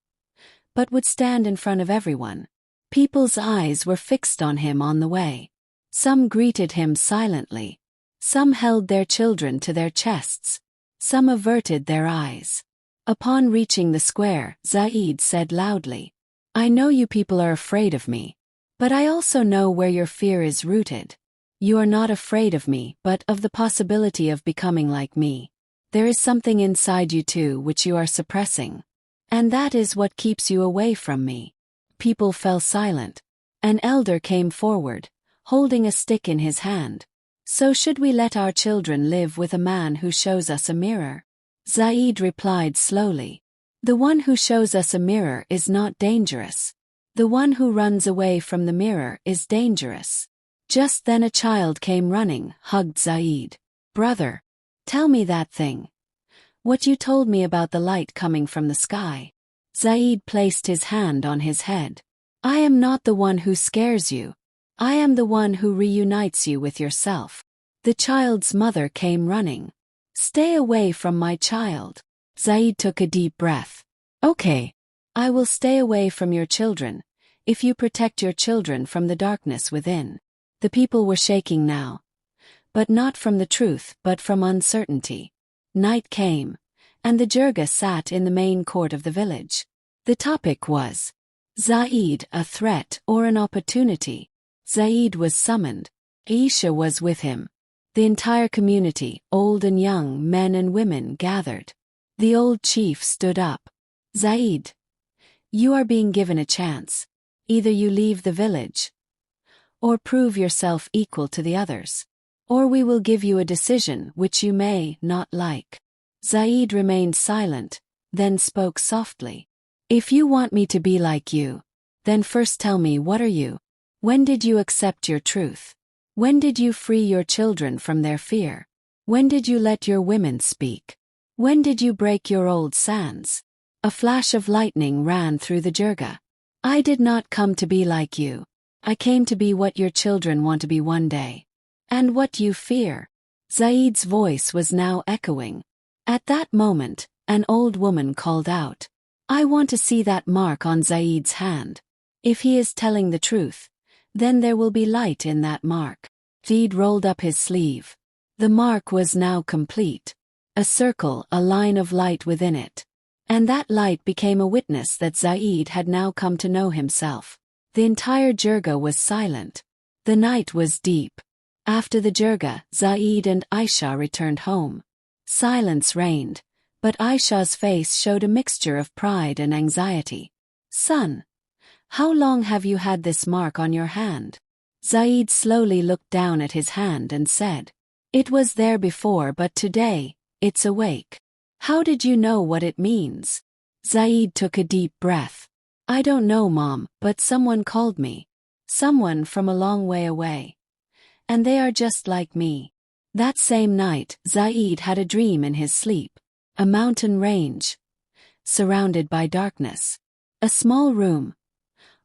but would stand in front of everyone. People's eyes were fixed on him on the way. Some greeted him silently. Some held their children to their chests. Some averted their eyes. Upon reaching the square, Zaid said loudly, "I know you people are afraid of me, but I also know where your fear is rooted. You are not afraid of me, but of the possibility of becoming like me. There is something inside you too which you are suppressing. And that is what keeps you away from me." People fell silent. An elder came forward, holding a stick in his hand. "So should we let our children live with a man who shows us a mirror?" Zaid replied slowly, "The one who shows us a mirror is not dangerous. The one who runs away from the mirror is dangerous." Just then a child came running, hugged Zaid. "Brother, tell me that thing. What you told me about the light coming from the sky." Zaid placed his hand on his head. "I am not the one who scares you. I am the one who reunites you with yourself." The child's mother came running. "Stay away from my child." Zaid took a deep breath. "Okay. I will stay away from your children, if you protect your children from the darkness within." The people were shaking now. But not from the truth, but from uncertainty. Night came, and the Jirga sat in the main court of the village. The topic was, Zaid, a threat or an opportunity? Zaid was summoned. Aisha was with him. The entire community, old and young, men and women, gathered. The old chief stood up. "Zaid, you are being given a chance. Either you leave the village, or prove yourself equal to the others, or we will give you a decision which you may not like." Zaid remained silent, then spoke softly. "If you want me to be like you, then first tell me, what are you? When did you accept your truth? When did you free your children from their fear? When did you let your women speak? When did you break your old sands?" A flash of lightning ran through the Jirga. "I did not come to be like you. I came to be what your children want to be one day. And what you fear." Zaid's voice was now echoing. At that moment, an old woman called out, "I want to see that mark on Zaid's hand. If he is telling the truth, then there will be light in that mark." Zaid rolled up his sleeve. The mark was now complete. A circle, a line of light within it. And that light became a witness that Zaid had now come to know himself. The entire Jirga was silent. The night was deep. After the Jirga, Zaid and Aisha returned home. Silence reigned, but Aisha's face showed a mixture of pride and anxiety. "Son, how long have you had this mark on your hand?" Zaid slowly looked down at his hand and said, "It was there before, but today, it's awake." "How did you know what it means?" Zaid took a deep breath. "I don't know, Mom, but someone called me. Someone from a long way away. And they are just like me." That same night, Zaid had a dream in his sleep. A mountain range, surrounded by darkness. A small room.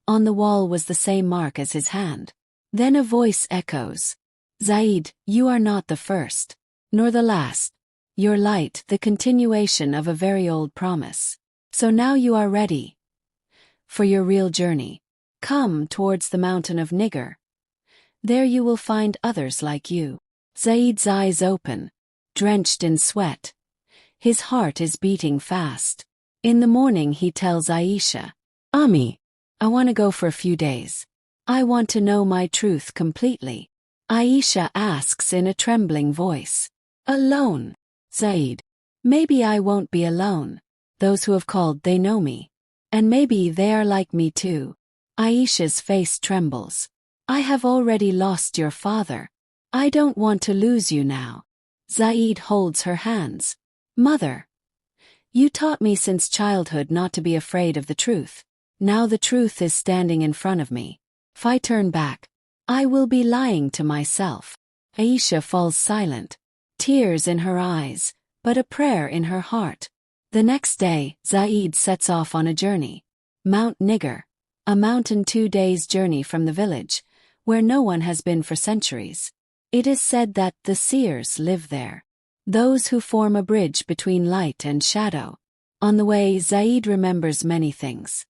On the wall was the same mark as his hand. Then a voice echoes, "Zaid, you are not the first, nor the last. Your light, the continuation of a very old promise. So now you are ready for your real journey. Come towards the mountain of Niger. There you will find others like you." Zaid's eyes open, drenched in sweat. His heart is beating fast. In the morning he tells Aisha, "Ami, I want to go for a few days. I want to know my truth completely." Aisha asks in a trembling voice, "Alone?" Zaid, "Maybe I won't be alone. Those who have called, they know me. And maybe they are like me too." Aisha's face trembles. "I have already lost your father. I don't want to lose you now." Zaid holds her hands. "Mother, you taught me since childhood not to be afraid of the truth. Now the truth is standing in front of me. If I turn back, I will be lying to myself." Aisha falls silent, tears in her eyes, but a prayer in her heart. The next day, Zaid sets off on a journey. Mount Niger, a mountain 2 days' journey from the village, where no one has been for centuries. It is said that the seers live there, those who form a bridge between light and shadow. On the way, Zaid remembers many things.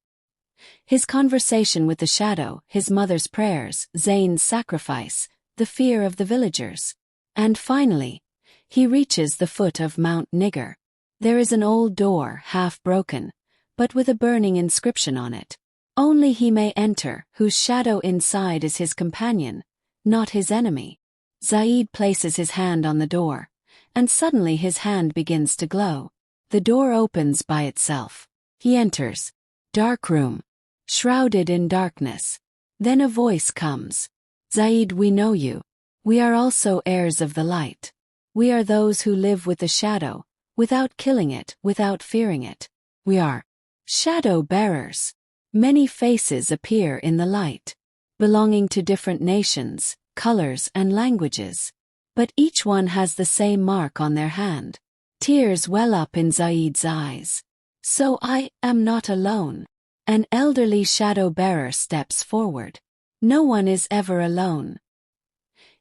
His conversation with the shadow, his mother's prayers, Zayn's sacrifice, the fear of the villagers. And finally, he reaches the foot of Mount Niger. There is an old door, half broken, but with a burning inscription on it. Only he may enter, whose shadow inside is his companion, not his enemy. Zaid places his hand on the door, and suddenly his hand begins to glow. The door opens by itself. He enters. Dark room. Shrouded in darkness. Then a voice comes. Zaid, we know you. We are also heirs of the light. We are those who live with the shadow, without killing it, without fearing it. We are shadow bearers. Many faces appear in the light, belonging to different nations, colors and languages. But each one has the same mark on their hand. Tears well up in Zaid's eyes. So I am not alone. An elderly shadow bearer steps forward. No one is ever alone.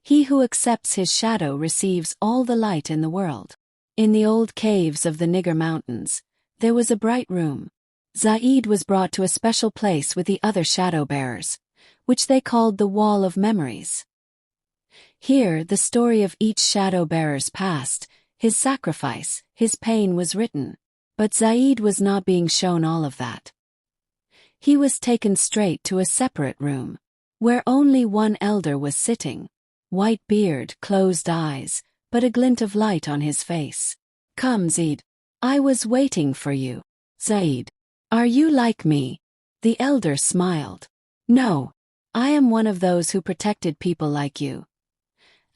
He who accepts his shadow receives all the light in the world. In the old caves of the Niger Mountains, there was a bright room. Zaid was brought to a special place with the other shadow bearers, which they called the Wall of Memories. Here, the story of each shadow bearer's past, his sacrifice, his pain was written. But Zaid was not being shown all of that. He was taken straight to a separate room, where only one elder was sitting. White beard, closed eyes, but a glint of light on his face. Come, Zaid. I was waiting for you. Zaid. Are you like me? The elder smiled. No. I am one of those who protected people like you.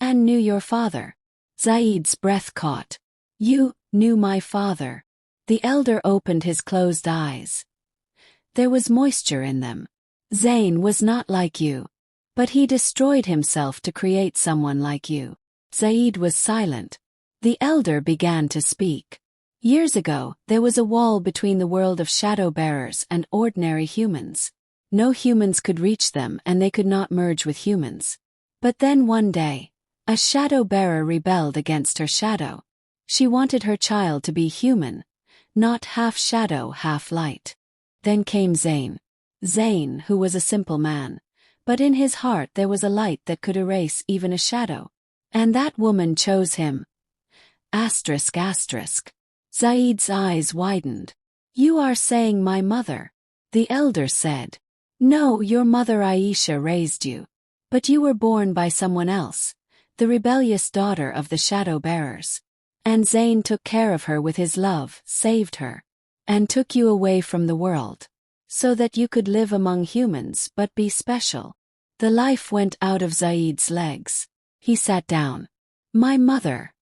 And knew your father. Zaid's breath caught. You knew my father. The elder opened his closed eyes. There was moisture in them. Zayn was not like you. But he destroyed himself to create someone like you. Zaid was silent. The elder began to speak. Years ago, there was a wall between the world of shadow bearers and ordinary humans. No humans could reach them and they could not merge with humans. But then one day, a shadow bearer rebelled against her shadow. She wanted her child to be human, not half shadow, half light. Then came Zayn. Zayn, who was a simple man. But in his heart there was a light that could erase even a shadow. And that woman chose him. Asterisk asterisk. Zaid's eyes widened. You are saying my mother. The elder said. No, your mother Aisha raised you. But you were born by someone else, the rebellious daughter of the shadow bearers. And Zayn took care of her with his love, saved her, and took you away from the world, so that you could live among humans but be special. The life went out of Zaid's legs. He sat down. My mother.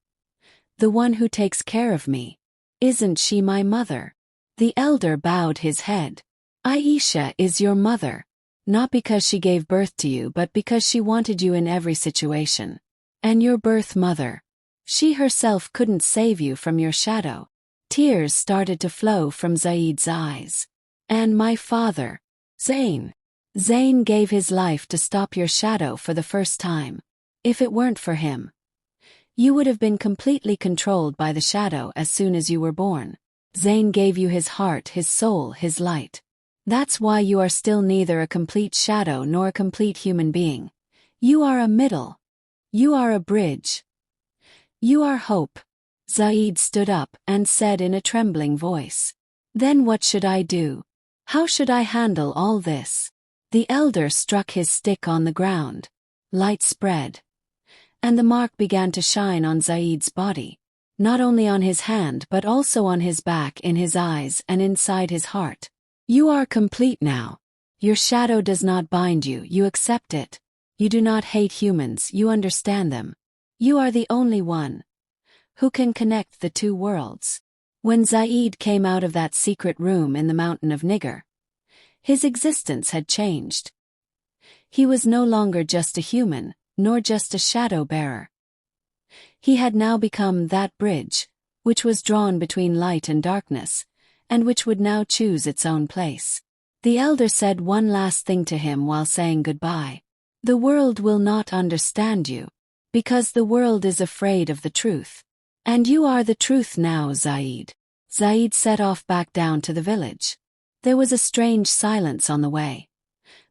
The one who takes care of me. Isn't she my mother? The elder bowed his head. Aisha is your mother, not because she gave birth to you but because she wanted you in every situation. And your birth mother. She herself couldn't save you from your shadow. Tears started to flow from Zaid's eyes. And my father. Zayn. Zayn gave his life to stop your shadow for the first time. If it weren't for him, you would have been completely controlled by the shadow as soon as you were born. Zayn gave you his heart, his soul, his light. That's why you are still neither a complete shadow nor a complete human being. You are a middle. You are a bridge. You are hope. Zaid stood up and said in a trembling voice. Then what should I do? How should I handle all this? The elder struck his stick on the ground. Light spread. And the mark began to shine on Zaid's body. Not only on his hand but also on his back, in his eyes and inside his heart. You are complete now. Your shadow does not bind you, you accept it. You do not hate humans, you understand them. You are the only one who can connect the two worlds. When Zaid came out of that secret room in the mountain of Niger, his existence had changed. He was no longer just a human, nor just a shadow bearer. He had now become that bridge, which was drawn between light and darkness, and which would now choose its own place. The elder said one last thing to him while saying goodbye. The world will not understand you, because the world is afraid of the truth. And you are the truth now, Zaid. Zaid set off back down to the village. There was a strange silence on the way.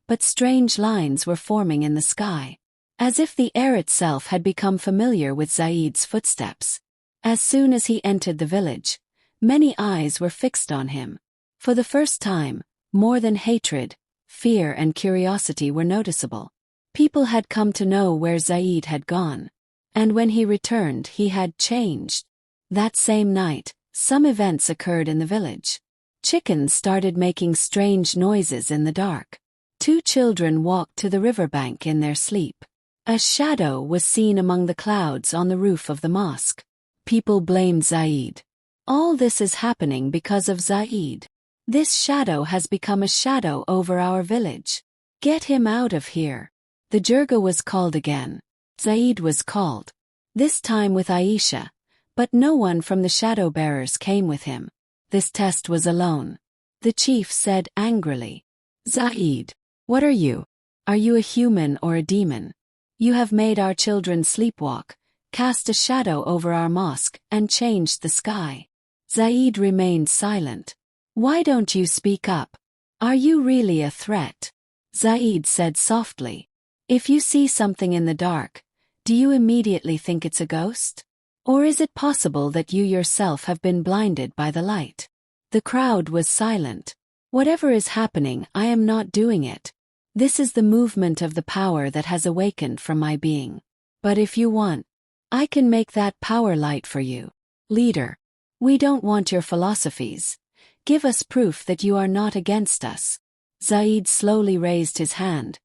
But strange lines were forming in the sky, as if the air itself had become familiar with Zaid's footsteps. As soon as he entered the village, many eyes were fixed on him. For the first time, more than hatred, fear and curiosity were noticeable. People had come to know where Zaid had gone. And when he returned, he had changed. That same night, some events occurred in the village. Chickens started making strange noises in the dark. 2 children walked to the riverbank in their sleep. A shadow was seen among the clouds on the roof of the mosque. People blamed Zaid. All this is happening because of Zaid. This shadow has become a shadow over our village. Get him out of here. The jirga was called again. Zaid was called. This time with Aisha, but no one from the shadow bearers came with him. This test was alone. The chief said angrily, Zaid, what are you? Are you a human or a demon? You have made our children sleepwalk, cast a shadow over our mosque, and changed the sky. Zaid remained silent. Why don't you speak up? Are you really a threat? Zaid said softly. If you see something in the dark, do you immediately think it's a ghost? Or is it possible that you yourself have been blinded by the light? The crowd was silent. Whatever is happening, I am not doing it. This is the movement of the power that has awakened from my being. But if you want, I can make that power light for you. Leader, we don't want your philosophies. Give us proof that you are not against us. Zaid slowly raised his hand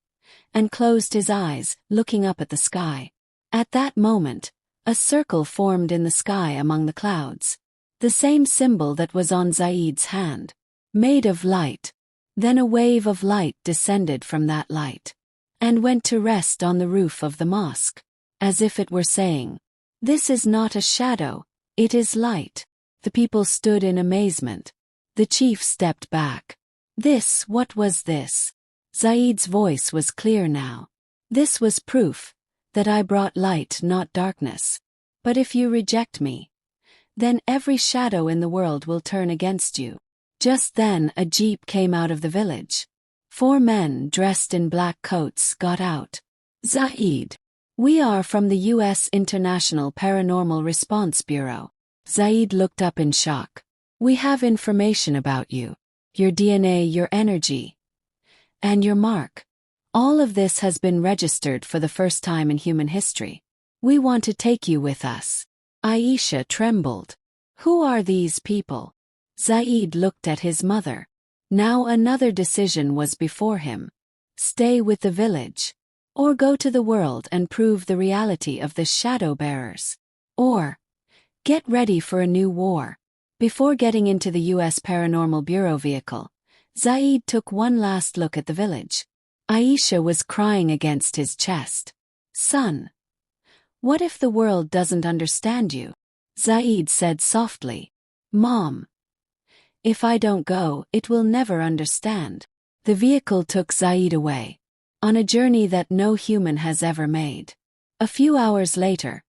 and closed his eyes, looking up at the sky. At that moment, a circle formed in the sky among the clouds. The same symbol that was on Zaid's hand. Made of light. Then a wave of light descended from that light and went to rest on the roof of the mosque, as if it were saying, this is not a shadow, it is light. The people stood in amazement. The chief stepped back. What was this? Zaid's voice was clear now. This was proof that I brought light, not darkness. But if you reject me, then every shadow in the world will turn against you. Just then a jeep came out of the village. 4 men dressed in black coats got out. Zaid, we are from the U.S. International Paranormal Response Bureau. Zaid looked up in shock. We have information about you. Your DNA, your energy, and your mark. All of this has been registered for the first time in human history. We want to take you with us. Aisha trembled. Who are these people? Zaid looked at his mother. Now another decision was before him. Stay with the village. Or go to the world and prove the reality of the shadow bearers. Or get ready for a new war. Before getting into the U.S. Paranormal Bureau vehicle, Zaid took one last look at the village. Aisha was crying against his chest. Son, what if the world doesn't understand you? Zaid said softly. Mom, if I don't go, it will never understand. The vehicle took Zaid away, on a journey that no human has ever made. A few hours later,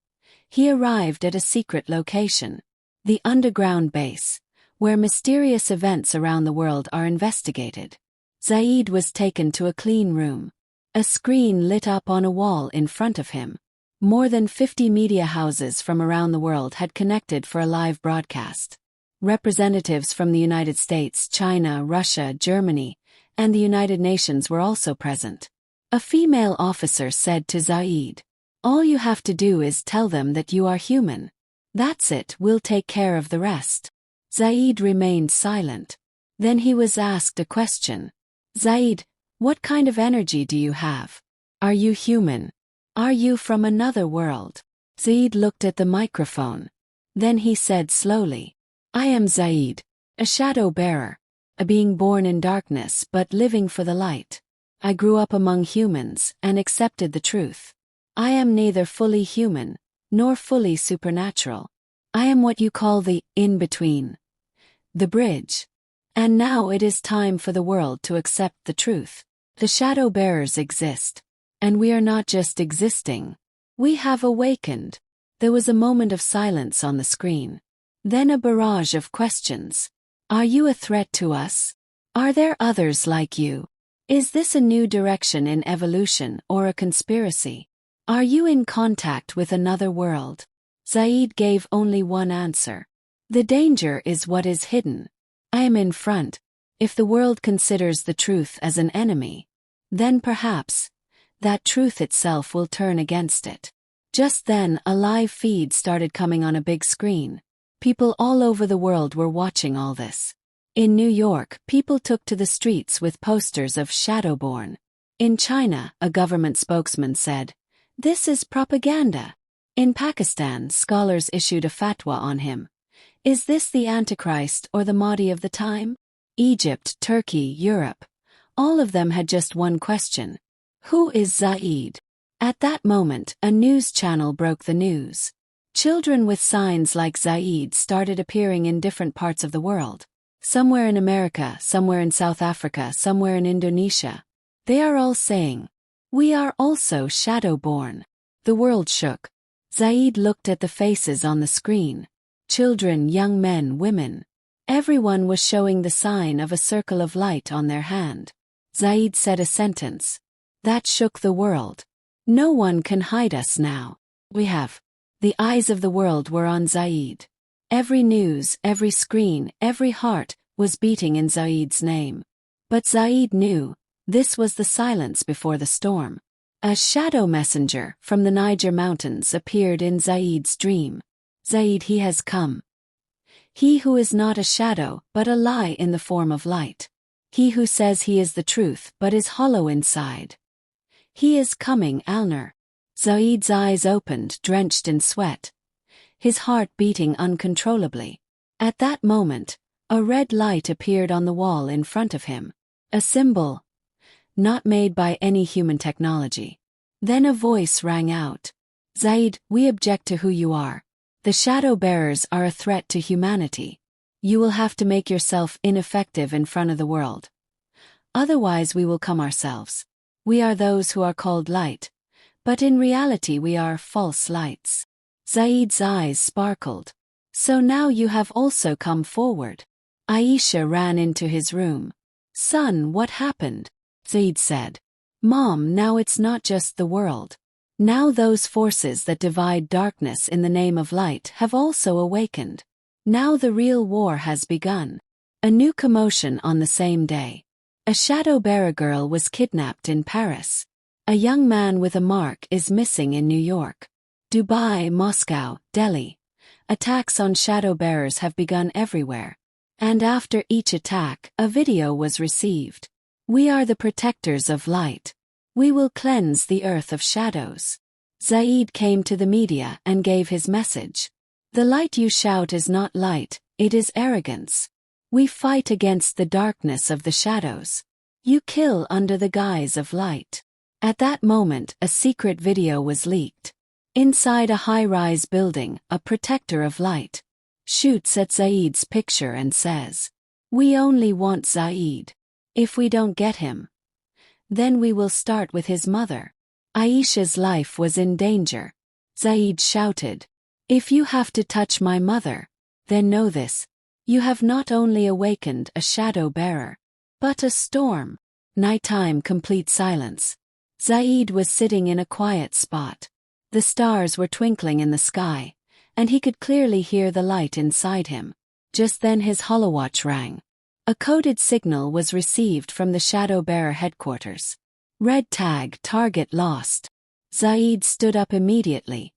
he arrived at a secret location, the underground base, where mysterious events around the world are investigated. Zaid was taken to a clean room. A screen lit up on a wall in front of him. More than 50 media houses from around the world had connected for a live broadcast. Representatives from the United States, China, Russia, Germany, and the United Nations were also present. A female officer said to Zaid, all you have to do is tell them that you are human. That's it, we'll take care of the rest. Zaid remained silent. Then he was asked a question. Zaid, what kind of energy do you have? Are you human? Are you from another world? Zaid looked at the microphone. Then he said slowly, I am Zaid, a shadow bearer, a being born in darkness but living for the light. I grew up among humans and accepted the truth. I am neither fully human nor fully supernatural. I am what you call the in-between. The bridge. And now it is time for the world to accept the truth. The shadow bearers exist. And we are not just existing. We have awakened. There was a moment of silence on the screen. Then a barrage of questions. Are you a threat to us? Are there others like you? Is this a new direction in evolution or a conspiracy? Are you in contact with another world? Zaid gave only one answer. The danger is what is hidden. I am in front. If the world considers the truth as an enemy, then perhaps that truth itself will turn against it. Just then, a live feed started coming on a big screen. People all over the world were watching all this. In New York, people took to the streets with posters of Shadowborn. In China, a government spokesman said, "This is propaganda." In Pakistan, scholars issued a fatwa on him. Is this the Antichrist or the Mahdi of the time? Egypt, Turkey, Europe. All of them had just one question. Who is Zaid? At that moment, a news channel broke the news. Children with signs like Zaid started appearing in different parts of the world. Somewhere in America, somewhere in South Africa, somewhere in Indonesia. They are all saying, "We are also shadowborn." The world shook. Zaid looked at the faces on the screen. Children, young men, women. Everyone was showing the sign of a circle of light on their hand. Zaid said a sentence that shook the world. No one can hide us now. We have. The eyes of the world were on Zaid. Every news, every screen, every heart was beating in Zaid's name. But Zaid knew, this was the silence before the storm. A shadow messenger from the Niger mountains appeared in Zaid's dream. Zaid, he has come. He who is not a shadow but a lie in the form of light. He who says he is the truth but is hollow inside. He is coming, Alner. Zaid's eyes opened, drenched in sweat. His heart beating uncontrollably. At that moment, a red light appeared on the wall in front of him. A symbol. Not made by any human technology. Then a voice rang out. Zaid, we object to who you are. The shadow bearers are a threat to humanity. You will have to make yourself ineffective in front of the world. Otherwise we will come ourselves. We are those who are called light. But in reality we are false lights. Zaid's eyes sparkled. So now you have also come forward. Aisha ran into his room. Son, what happened? Zaid said. Mom, now it's not just the world. Now those forces that divide darkness in the name of light have also awakened. Now the real war has begun. A new commotion on the same day. A shadow-bearer girl was kidnapped in Paris. A young man with a mark is missing in New York. Dubai, Moscow, Delhi. Attacks on shadow-bearers have begun everywhere. And after each attack, a video was received. We are the protectors of light. We will cleanse the earth of shadows. Zaid came to the media and gave his message. The light you shout is not light, it is arrogance. We fight against the darkness of the shadows. You kill under the guise of light. At that moment, a secret video was leaked. Inside a high-rise building, a protector of light shoots at Zaid's picture and says, "We only want Zaid. If we don't get him, then we will start with his mother." Aisha's life was in danger. Zaid shouted, "If you have to touch my mother, then know this. You have not only awakened a shadow bearer, but a storm." Nighttime, complete silence. Zaid was sitting in a quiet spot. The stars were twinkling in the sky, and he could clearly hear the light inside him. Just then his holowatch rang. A coded signal was received from the shadow-bearer headquarters. Red tag, target lost. Zaid stood up immediately,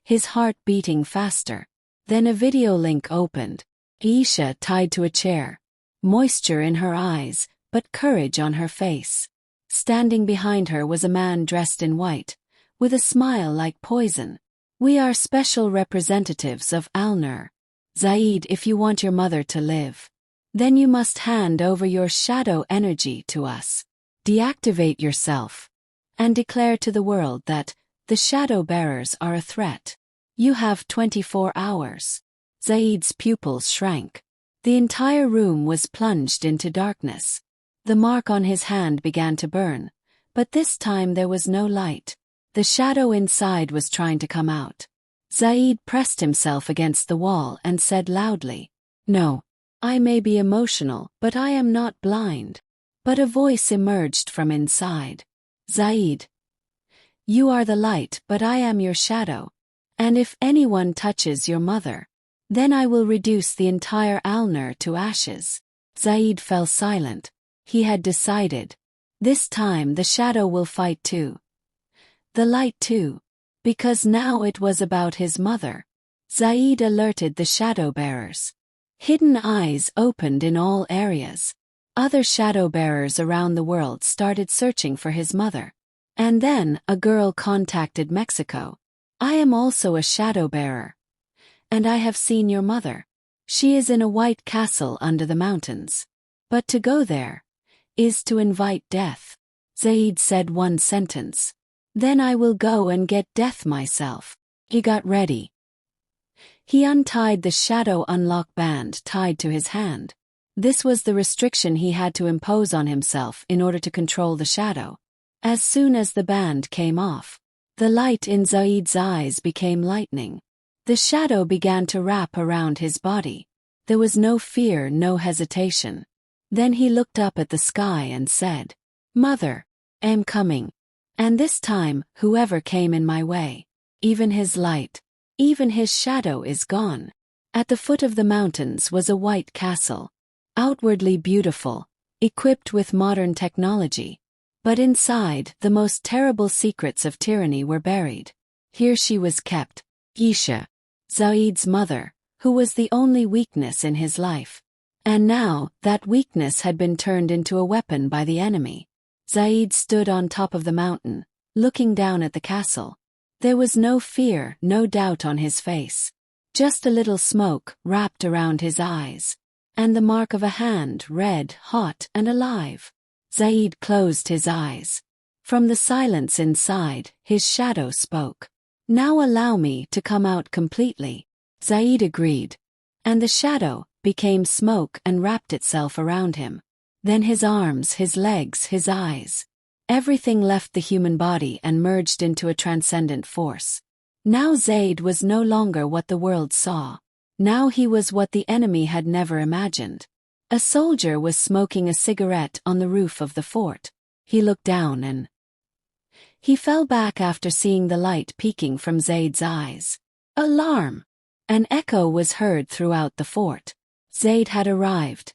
his heart beating faster. Then a video link opened. Aisha tied to a chair. Moisture in her eyes, but courage on her face. Standing behind her was a man dressed in white, with a smile like poison. "We are special representatives of Alner. Zaid, if you want your mother to live, then you must hand over your shadow energy to us. Deactivate yourself, and declare to the world that the shadow bearers are a threat. You have 24 hours. Zaid's pupils shrank. The entire room was plunged into darkness. The mark on his hand began to burn, but this time there was no light. The shadow inside was trying to come out. Zaid pressed himself against the wall and said loudly, "No. I may be emotional, but I am not blind." But a voice emerged from inside. "Zaid, you are the light, but I am your shadow. And if anyone touches your mother, then I will reduce the entire Alnur to ashes." Zaid fell silent. He had decided. This time the shadow will fight too. The light too. Because now it was about his mother. Zaid alerted the shadow bearers. Hidden eyes opened in all areas. Other shadow bearers around the world started searching for his mother. And then a girl contacted Mexico. "I am also a shadow bearer. And I have seen your mother. She is in a white castle under the mountains. But to go there is to invite death." Zaid said one sentence. "Then I will go and get death myself." He got ready. He untied the shadow unlock band tied to his hand. This was the restriction he had to impose on himself in order to control the shadow. As soon as the band came off, the light in Zaid's eyes became lightning. The shadow began to wrap around his body. There was no fear, no hesitation. Then he looked up at the sky and said, "Mother, I am coming. And this time, whoever came in my way, even his light, even his shadow is gone." At the foot of the mountains was a white castle. Outwardly beautiful, equipped with modern technology. But inside, the most terrible secrets of tyranny were buried. Here she was kept, Isha, Zaid's mother, who was the only weakness in his life. And now, that weakness had been turned into a weapon by the enemy. Zaid stood on top of the mountain, looking down at the castle. There was no fear, no doubt on his face. Just a little smoke wrapped around his eyes. And the mark of a hand, red, hot, and alive. Zaid closed his eyes. From the silence inside, his shadow spoke. "Now allow me to come out completely." Zaid agreed. And the shadow became smoke and wrapped itself around him. Then his arms, his legs, his eyes. Everything left the human body and merged into a transcendent force. Now Zaid was no longer what the world saw. Now he was what the enemy had never imagined. A soldier was smoking a cigarette on the roof of the fort. He looked down and he fell back after seeing the light peeking from Zaid's eyes. Alarm! An echo was heard throughout the fort. Zaid had arrived.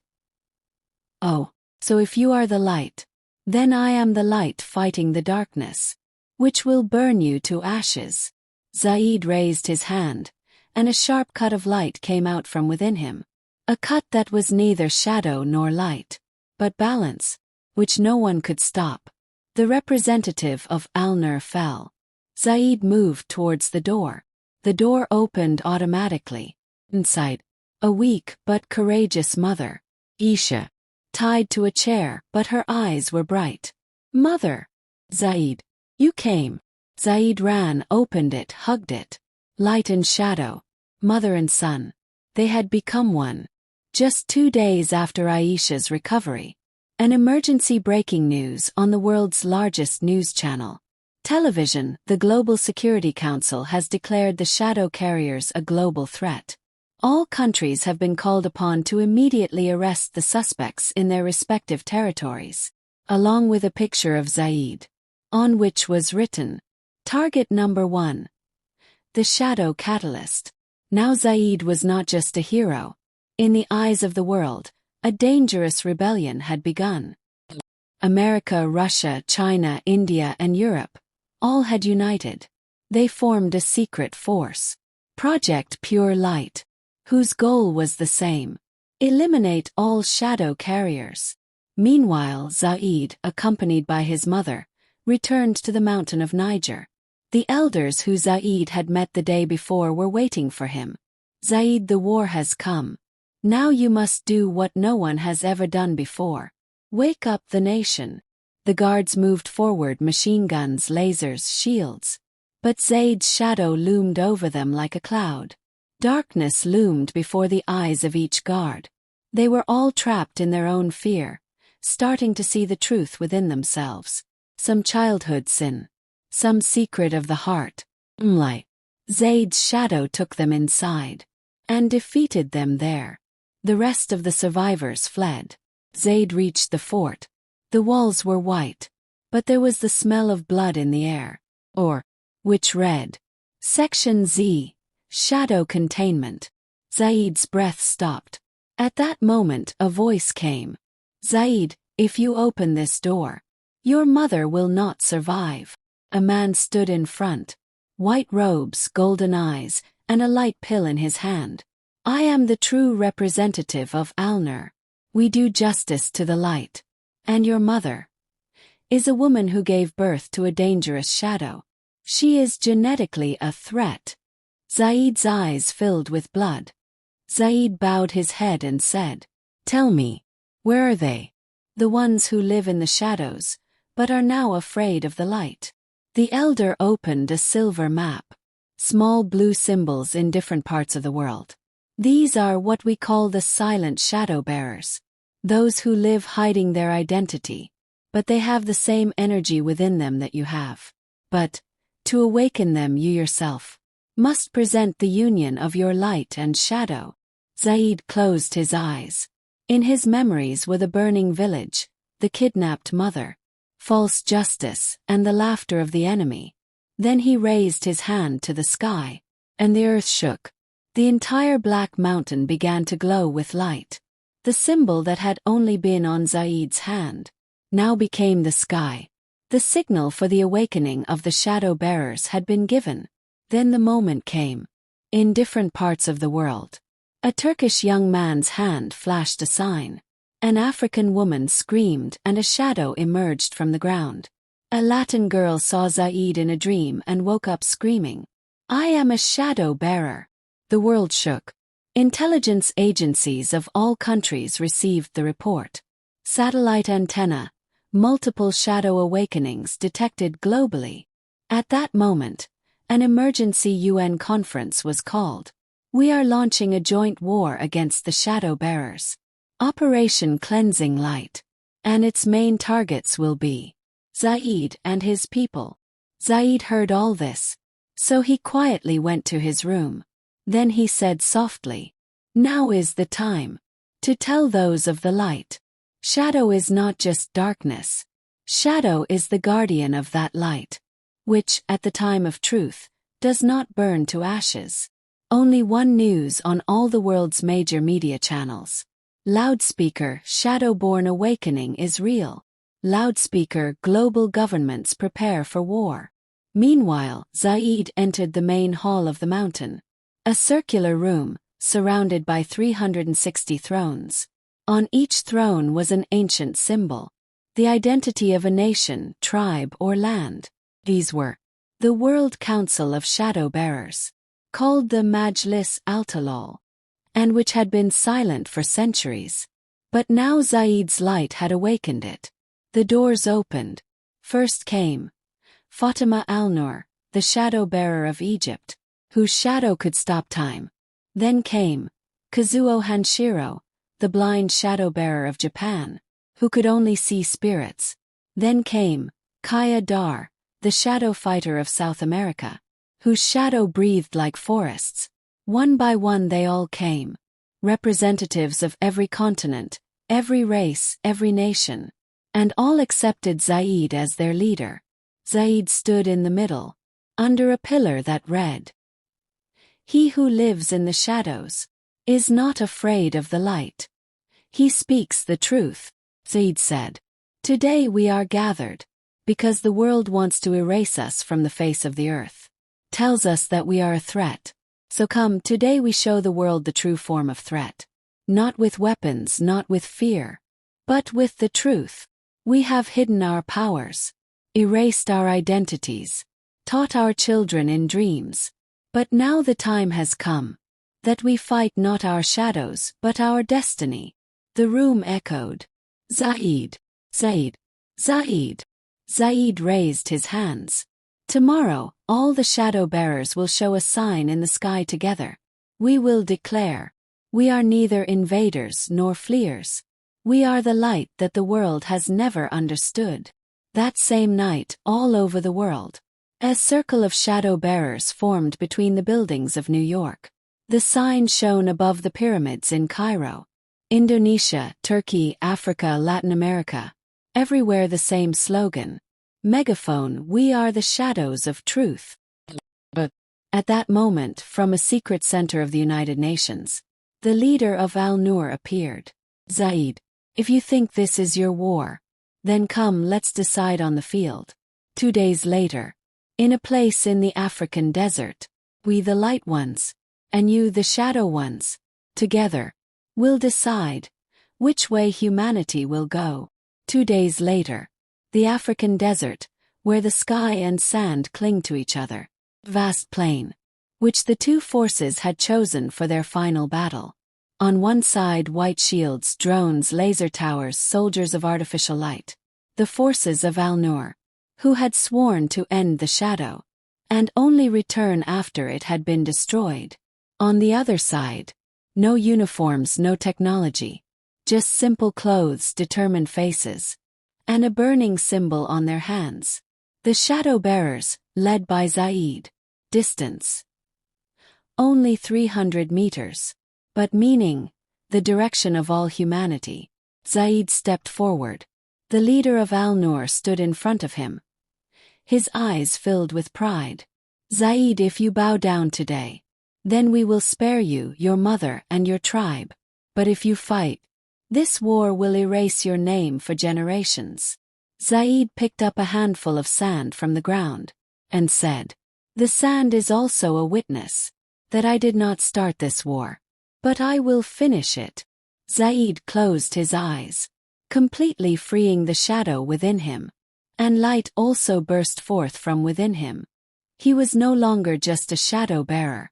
"Oh, so if you are the light, then I am the light fighting the darkness, which will burn you to ashes." Zaid raised his hand, and a sharp cut of light came out from within him. A cut that was neither shadow nor light, but balance, which no one could stop. The representative of Alnur fell. Zaid moved towards the door. The door opened automatically. Inside, a weak but courageous mother, Isha, tied to a chair, but her eyes were bright. "Mother! Zaid, you came." Zaid ran, opened it, hugged it. Light and shadow, mother and son. They had become one. Just 2 days after Aisha's recovery. An emergency breaking news on the world's largest news channel. Television, the Global Security Council has declared the shadow carriers a global threat. All countries have been called upon to immediately arrest the suspects in their respective territories, along with a picture of Zaid, on which was written, "Target number 1. The Shadow Catalyst." Now Zaid was not just a hero. In the eyes of the world, a dangerous rebellion had begun. America, Russia, China, India, and Europe, all had united. They formed a secret force, Project Pure Light, whose goal was the same: eliminate all shadow carriers. Meanwhile, Zaid, accompanied by his mother, returned to the mountain of Niger. The elders who Zaid had met the day before were waiting for him. "Zaid, the war has come. Now you must do what no one has ever done before. Wake up the nation." The guards moved forward, machine guns, lasers, shields. But Zaid's shadow loomed over them like a cloud. Darkness loomed before the eyes of each guard. They were all trapped in their own fear, starting to see the truth within themselves. Some childhood sin. Some secret of the heart. Zaid's shadow took them inside and defeated them there. The rest of the survivors fled. Zaid reached the fort. The walls were white, but there was the smell of blood in the air. Which read, Section Z, Shadow Containment. Zaid's breath stopped. At that moment a voice came. Zaid, if you open this door, your mother will not survive. A man stood in front. White robes, golden eyes, and a light pill in his hand. I am the true representative of Alnur. We do justice to the light. And your mother is a woman who gave birth to a dangerous shadow. She is genetically a threat. Zaid's eyes filled with blood. Zaid bowed his head and said, Tell me, where are they? The ones who live in the shadows, but are now afraid of the light. The elder opened a silver map. Small blue symbols in different parts of the world. These are what we call the silent shadow bearers. Those who live hiding their identity. But they have the same energy within them that you have. But, to awaken them you yourself must present the union of your light and shadow. Zaid closed his eyes. In his memories were the burning village, the kidnapped mother, false justice, and the laughter of the enemy. Then he raised his hand to the sky, and the earth shook. The entire black mountain began to glow with light. The symbol that had only been on Zaid's hand now became the sky. The signal for the awakening of the shadow bearers had been given. Then the moment came. In different parts of the world, a Turkish young man's hand flashed a sign. An African woman screamed and a shadow emerged from the ground. A Latin girl saw Zaid in a dream and woke up screaming, I am a shadow bearer. The world shook. Intelligence agencies of all countries received the report. Satellite antenna, multiple shadow awakenings detected globally. At that moment, an emergency UN conference was called. We are launching a joint war against the shadow bearers. Operation Cleansing Light. And its main targets will be Zaid and his people. Zaid heard all this, so he quietly went to his room. Then he said softly, Now is the time to tell those of the light. Shadow is not just darkness. Shadow is the guardian of that light, which, at the time of truth, does not burn to ashes. Only one news on all the world's major media channels. Loudspeaker, Shadow-born awakening is real. Loudspeaker, global governments prepare for war. Meanwhile, Zaid entered the main hall of the mountain. A circular room, surrounded by 360 thrones. On each throne was an ancient symbol. The identity of a nation, tribe, or land. These were the World Council of Shadow Bearers, called the Majlis Altalal, and which had been silent for centuries. But now Zaid's light had awakened it. The doors opened. First came Fatima al-Nur, the shadow bearer of Egypt, whose shadow could stop time. Then came Kazuo Hanshiro, the blind shadow bearer of Japan, who could only see spirits. Then came Kaya Dar, the shadow fighter of South America, whose shadow breathed like forests. One by one they all came. Representatives of every continent, every race, every nation. And all accepted Zaid as their leader. Zaid stood in the middle, under a pillar that read, He who lives in the shadows is not afraid of the light. He speaks the truth. Zaid said, Today we are gathered, because the world wants to erase us from the face of the earth. Tells us that we are a threat. So come, today we show the world the true form of threat. Not with weapons, not with fear, but with the truth. We have hidden our powers, erased our identities, taught our children in dreams. But now the time has come, that we fight not our shadows but our destiny. The room echoed, Zaid, Zaid, Zaid. Zaid raised his hands. Tomorrow, all the shadow bearers will show a sign in the sky together. We will declare, we are neither invaders nor fleers. We are the light that the world has never understood. That same night, all over the world, a circle of shadow bearers formed between the buildings of New York. The sign shone above the pyramids in Cairo, Indonesia, Turkey, Africa, Latin America. Everywhere the same slogan. Megaphone, we are the shadows of truth. But at that moment, from a secret center of the United Nations, the leader of Al-Nur appeared. Zaid, if you think this is your war, then come, let's decide on the field. 2 days later, in a place in the African desert, we the light ones, and you the shadow ones, together, will decide which way humanity will go. 2 days later, the African desert, where the sky and sand cling to each other, vast plain, which the two forces had chosen for their final battle. On one side, white shields, drones, laser towers, soldiers of artificial light. The forces of Al-Nur, who had sworn to end the shadow, and only return after it had been destroyed. On the other side, no uniforms, no technology, just simple clothes, determined faces, and a burning symbol on their hands. The shadow bearers, led by Zaid. Distance only 300 meters. But meaning, the direction of all humanity. Zaid stepped forward. The leader of Al-Nur stood in front of him, his eyes filled with pride. Zaid, if you bow down today, then we will spare you, your mother and your tribe. But if you fight, this war will erase your name for generations. Zaid picked up a handful of sand from the ground, and said, the sand is also a witness, that I did not start this war. But I will finish it. Zaid closed his eyes, completely freeing the shadow within him, and light also burst forth from within him. He was no longer just a shadow bearer.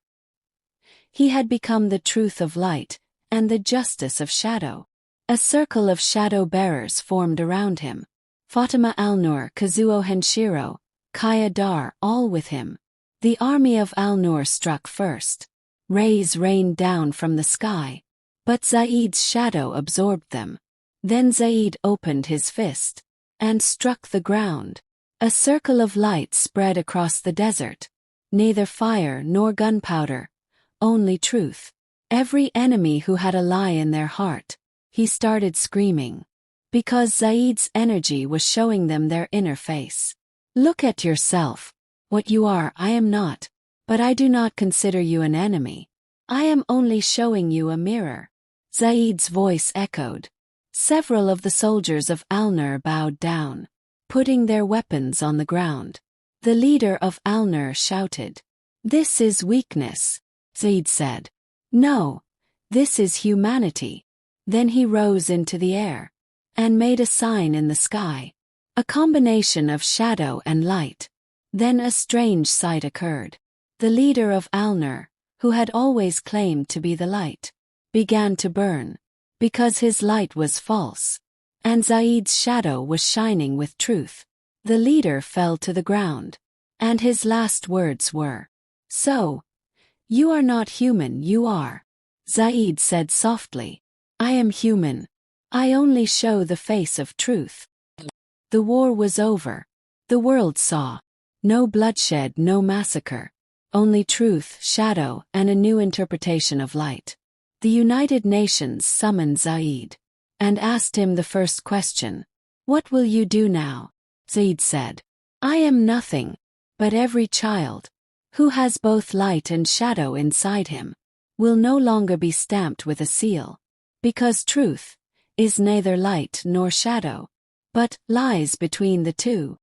He had become the truth of light, and the justice of shadow. A circle of shadow bearers formed around him. Fatima Al-Nur, Kazuo Henshiro, Kaya Dar, all with him. The army of Al-Nur struck first. Rays rained down from the sky, but Zaid's shadow absorbed them. Then Zaid opened his fist and struck the ground. A circle of light spread across the desert. Neither fire nor gunpowder, only truth. Every enemy who had a lie in their heart, he started screaming, because Zaid's energy was showing them their inner face. Look at yourself. What you are, I am not. But I do not consider you an enemy. I am only showing you a mirror. Zaid's voice echoed. Several of the soldiers of Al-Nur bowed down, putting their weapons on the ground. The leader of Al-Nur shouted, this is weakness. Zaid said, no, this is humanity. Then he rose into the air, and made a sign in the sky, a combination of shadow and light. Then a strange sight occurred. The leader of Al-Nur, who had always claimed to be the light, began to burn, because his light was false, and Zaid's shadow was shining with truth. The leader fell to the ground, and his last words were, so, you are not human, you are. Zaid said softly, I am human. I only show the face of truth. The war was over. The world saw. No bloodshed, no massacre. Only truth, shadow, and a new interpretation of light. The United Nations summoned Zaid, and asked him the first question. What will you do now? Zaid said, I am nothing, but every child, who has both light and shadow inside him, will no longer be stamped with a seal, because truth is neither light nor shadow, but lies between the two.